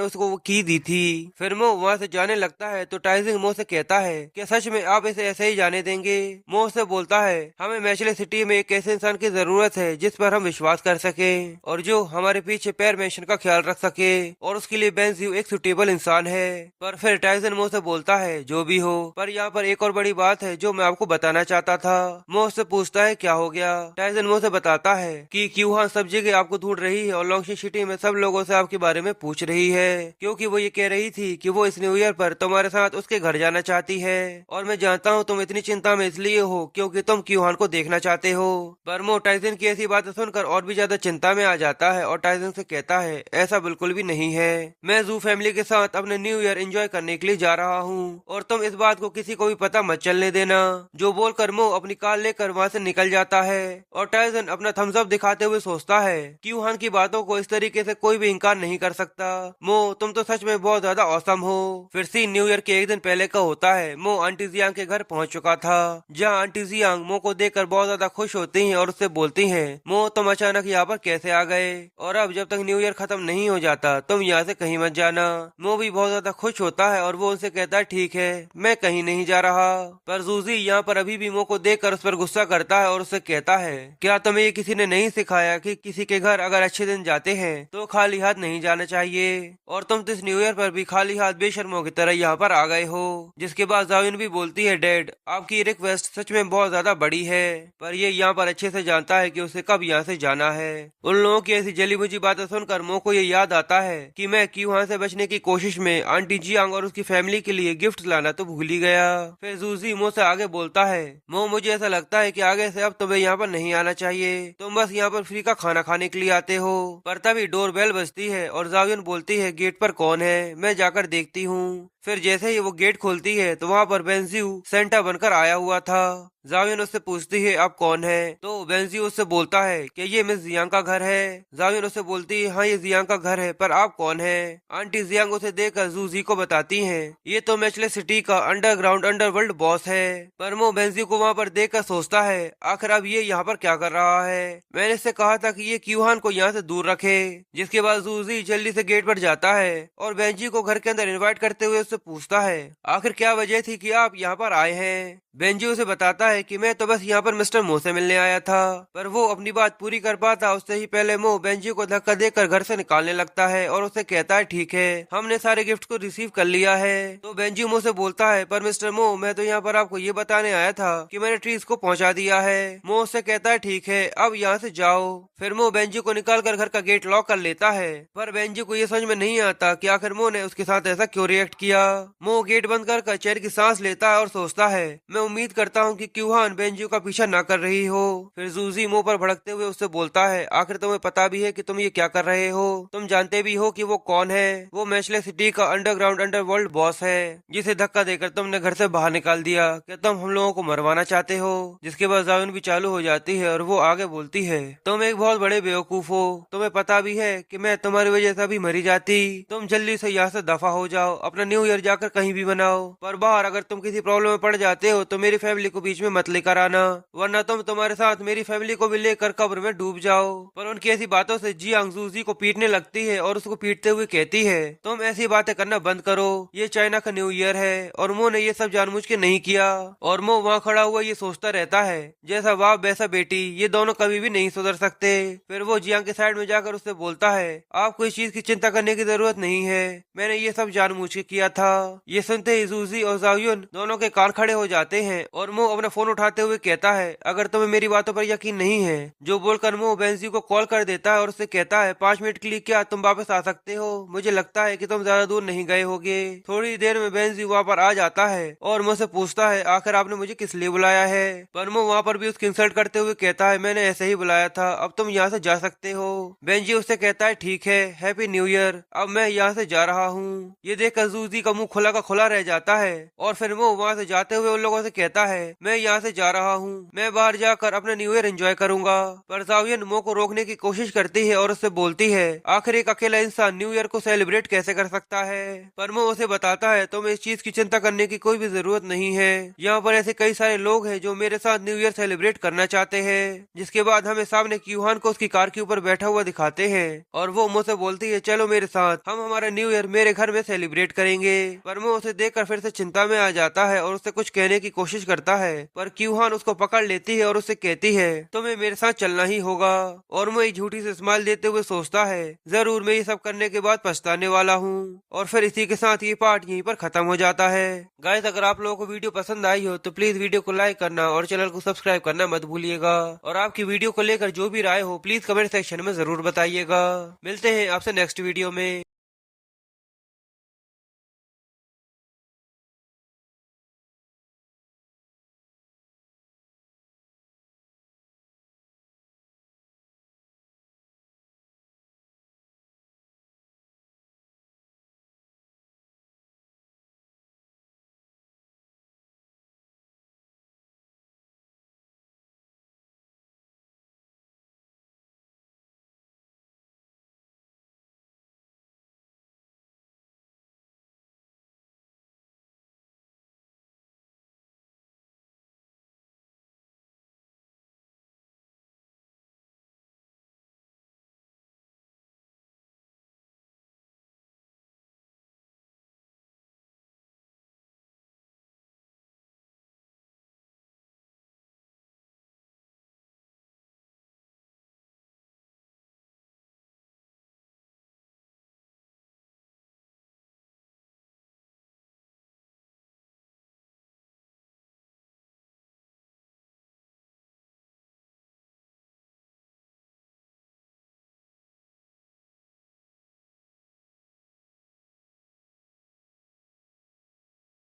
उसको वो की दी थी। फिर मो वहाँ से जाने लगता है तो टाइजिंग मो से कहता है कि सच में आप इसे ऐसे ही जाने देंगे। मो से बोलता है हमें मैचले सिटी में एक ऐसे इंसान की जरूरत है जिस पर हम विश्वास कर सके और जो हमारे पीछे पैर मेंशन का ख्याल रख सके और उसके लिए बेंजियो एक सुटेबल इंसान है। पर फिर टाइसन मो से बोलता है जो भी हो, पर यहाँ पर एक और बड़ी बात है जो मैं आपको बताना चाहता था। मो से पूछता है क्या हो गया। टाइसन मो से बताता है कि क्यूहान सब जगह आपको ढूंढ रही है और लॉन्गशी सिटी में सब लोगों से आपके बारे में पूछ रही है, क्योंकि वो ये कह रही थी कि वो इस न्यू ईयर पर तुम्हारे साथ उसके घर जाना चाहती है। और मैं जानता हूँ तुम इतनी चिंता में इसलिए हो क्योंकि तुम क्यूहान को देखना चाहते हो। पर मो टाइसन की ऐसी बातें सुनकर और भी ज्यादा चिंता में आ जाता है और टाइसन से कहता है ऐसा बिल्कुल भी नहीं है, मैं जू फैमिली के साथ अपने न्यू ईयर एंजॉय करने के लिए जा रहा हूँ और तुम इस बात को किसी को भी पता मत चलने देना। जो बोलकर मो अपनी कार लेकर वहाँ से निकल जाता है और टाइसन अपना थम्स अप दिखाते हुए सोचता है क्यूहान की बातों को इस तरीके से कोई भी इनकार नहीं कर सकता। मो तुम तो सच में बहुत ज्यादा औसम हो। फिर सीन न्यू ईयर के एक दिन पहले का होता है। मो आंटी जियांग के घर पहुंच चुका था, जहां आंटी जियांग मो को देखकर बहुत ज्यादा खुश होती हैं और उससे बोलती हैं मो तुम अचानक यहाँ पर कैसे आ गए और अब जब तक न्यू ईयर खत्म नहीं हो जाता तुम यहाँ से कहीं मत जाना। मो भी बहुत ज्यादा खुश होता है और वो उनसे कहता है ठीक है मैं कहीं नहीं जा रहा। पर जूजी यहाँ पर अभी भी मो को देखकर उस पर गुस्सा करता है और उससे कहता है क्या तुम्हें ये किसी ने नहीं सिखाया कि किसी के घर अगर अच्छे दिन जाते हैं तो खाली हाथ नहीं जाना चाहिए, और तुम तो इस न्यू ईयर पर भी खाली हाथ बेशर्मों की तरह यहाँ पर आ गए हो। जिसके बाद जाविन भी बोलती है डैड आपकी रिक्वेस्ट सच में बहुत ज्यादा बड़ी है, पर ये यहाँ पर अच्छे से जानता है कि उसे कब यहाँ से जाना है। उन लोगों की ऐसी जली बुझी बातें सुनकर मो को ये याद आता है कि मैं क्यूहान से बचने की कोशिश में आंटी जियांग और उसकी फैमिली के लिए गिफ्ट लाना तो भूल ही गया। फिर जूजी मो से आगे बोलता है मो मुझे ऐसा लगता है कि आगे से अब तुम्हें यहाँ पर नहीं आना चाहिए, तुम बस यहाँ पर फ्री का खाना खाने के लिए आते हो। पर तभी डोर बेल बजती है और जाविन बोलती है गेट पर कौन है, मैं जाकर देखती हूँ। फिर जैसे ही वो गेट खोलती है तो वहाँ पर बेंजियो सेंटा बनकर आया हुआ था। जाविन उससे पूछती है आप कौन है, तो बेंजियो उससे बोलता है कि ये मिस जियांग का घर है। जाविन उससे बोलती है हाँ ये जियांग का घर है, पर आप कौन है। आंटी जियांग उसे देखकर जूजी को बताती हैं ये तो मैचले सिटी का अंडरग्राउंड अंडरवर्ल्ड बॉस है। पर वो बेंजियो को वहाँ पर देखकर सोचता है आखिर अब ये यहाँ पर क्या कर रहा है, मैंने इससे कहा था कि ये क्यूहान को यहाँ से दूर रखे। जिसके बाद जूजी जल्दी से गेट पर जाता है और बेंजियो को घर के अंदर इन्वाइट करते हुए उससे पूछता है आखिर क्या वजह थी कि आप यहाँ पर आए हैं। बेंजी उसे बताता है कि मैं तो बस यहाँ पर मिस्टर मो से मिलने आया था, पर वो अपनी बात पूरी कर पाता उससे ही पहले मो बेंजी को धक्का देकर घर से निकालने लगता है और उसे कहता है ठीक है हमने सारे गिफ्ट को रिसीव कर लिया है। तो बेंजी मो से बोलता है पर मिस्टर मो मैं तो यहाँ पर आपको ये बताने आया था कि मैंने ट्रीज को पहुँचा दिया है। मो उससे कहता है ठीक है अब यहाँ से जाओ। फिर मो बेंजी को निकाल कर घर का गेट लॉक कर लेता है, पर बेंजी को ये समझ में नहीं आता कि आखिर मो ने उसके साथ ऐसा क्यों रिएक्ट किया। मो गेट बंद कर चैन की सांस लेता है और सोचता है मैं उम्मीद करता हूँ कि क्यूहान बेंजियो का पीछा ना कर रही हो। फिर जूजी मुंह पर भड़कते हुए उससे बोलता है आखिर तुम्हें पता भी है कि तुम ये क्या कर रहे हो, तुम जानते भी हो कि वो कौन है। वो मैचले सिटी का अंडरग्राउंड अंडरवर्ल्ड बॉस है जिसे धक्का देकर तुमने घर से बाहर निकाल दिया। क्या तुम हम लोगों को मरवाना चाहते हो। जिसके बाद जाविन भी चालू हो जाती है और वो आगे बोलती है तुम एक बहुत बड़े बेवकूफ हो, तुम्हें पता भी है कि मैं तुम्हारी वजह से अभी मरी जाती। तुम जल्दी से यहाँ से दफा हो जाओ, अपना न्यू ईयर जाकर कहीं भी मनाओ, पर बाहर अगर तुम किसी प्रॉब्लम में पड़ जाते हो तो मेरी फैमिली को बीच में मत लेकर आना, वरना तुम तुम्हारे साथ मेरी फैमिली को भी लेकर कब्र में डूब जाओ। पर उनकी ऐसी बातों से जियांग जूजी को पीटने लगती है और उसको पीटते हुए कहती है तुम ऐसी बातें करना बंद करो, ये चाइना का न्यू ईयर है और मो ने ये सब जानबूझ के नहीं किया। और मो वहाँ खड़ा हुआ ये सोचता रहता है जैसा बाप वैसा बेटी, ये दोनों कभी भी नहीं सुधर सकते। फिर वो जियांग के साइड में जाकर उससे बोलता है आपको इस चीज की चिंता करने की जरूरत नहीं है, मैंने ये सब जानबूझ के किया था। ये सुनते ही जूजी और जायुन दोनों के कान खड़े हो जाते हैं और मो अपना फोन उठाते हुए कहता है अगर तुम्हें मेरी बातों पर यकीन नहीं है, जो बोलकर मो बेंजी को कॉल कर देता है और उससे कहता है 5 मिनट के लिए क्या तुम वापस आ सकते हो, मुझे लगता है कि तुम ज्यादा दूर नहीं गए होगे। थोड़ी देर में बेंजी वहाँ पर आ जाता है और मुझसे पूछता है आखिर आपने मुझे किस लिए बुलाया है। पर मो वहाँ पर भी उसकी इंसल्ट करते हुए कहता है मैंने ऐसे ही बुलाया था, अब तुम यहाँ से जा सकते हो। बेंजी उससे कहता है ठीक है हैप्पी न्यू ईयर, अब मैं यहाँ से जा रहा हूँ। ये देखकर जूजी का मुंह खुला का खुला रह जाता है और फिर वो वहाँ से जाते हुए उन लोगों से कहता है मैं यहाँ से जा रहा हूँ, मैं बाहर जाकर अपना न्यू ईयर एंजॉय करूंगा। पर जावियन मो को रोकने की कोशिश करती है और उससे बोलती है आखिर एक अकेला इंसान न्यू ईयर को सेलिब्रेट कैसे कर सकता है। पर मो उसे बताता है तुम्हें इस चीज की चिंता करने की कोई भी जरूरत नहीं है, यहाँ पर ऐसे कई सारे लोग हैं जो मेरे साथ न्यू ईयर सेलिब्रेट करना चाहते हैं। जिसके बाद हमें सामने क्यूहान को उसकी कार के ऊपर बैठा हुआ दिखाते हैं और वो मो से बोलती है चलो मेरे साथ, हम हमारा न्यू ईयर मेरे घर में सेलिब्रेट करेंगे। पर मो उसे देखकर फिर से चिंता में आ जाता है और उससे कुछ कहने की कोशिश करता है, पर क्यूहान उसको पकड़ लेती है और उससे कहती है तुम्हें मेरे साथ चलना ही होगा। और मो एक झूठी से स्माइल देते हुए सोचता है जरूर मैं ये सब करने के बाद पछताने वाला हूँ। और फिर इसी के साथ ये पार्ट यहीं पर खत्म हो जाता है। गाइस अगर आप लोगों को वीडियो पसंद आई हो तो प्लीज वीडियो को लाइक करना और चैनल को सब्सक्राइब करना मत भूलिएगा। और आपकी वीडियो को लेकर जो भी राय हो प्लीज कमेंट सेक्शन में जरूर बताइएगा। मिलते हैं आपसे नेक्स्ट वीडियो में।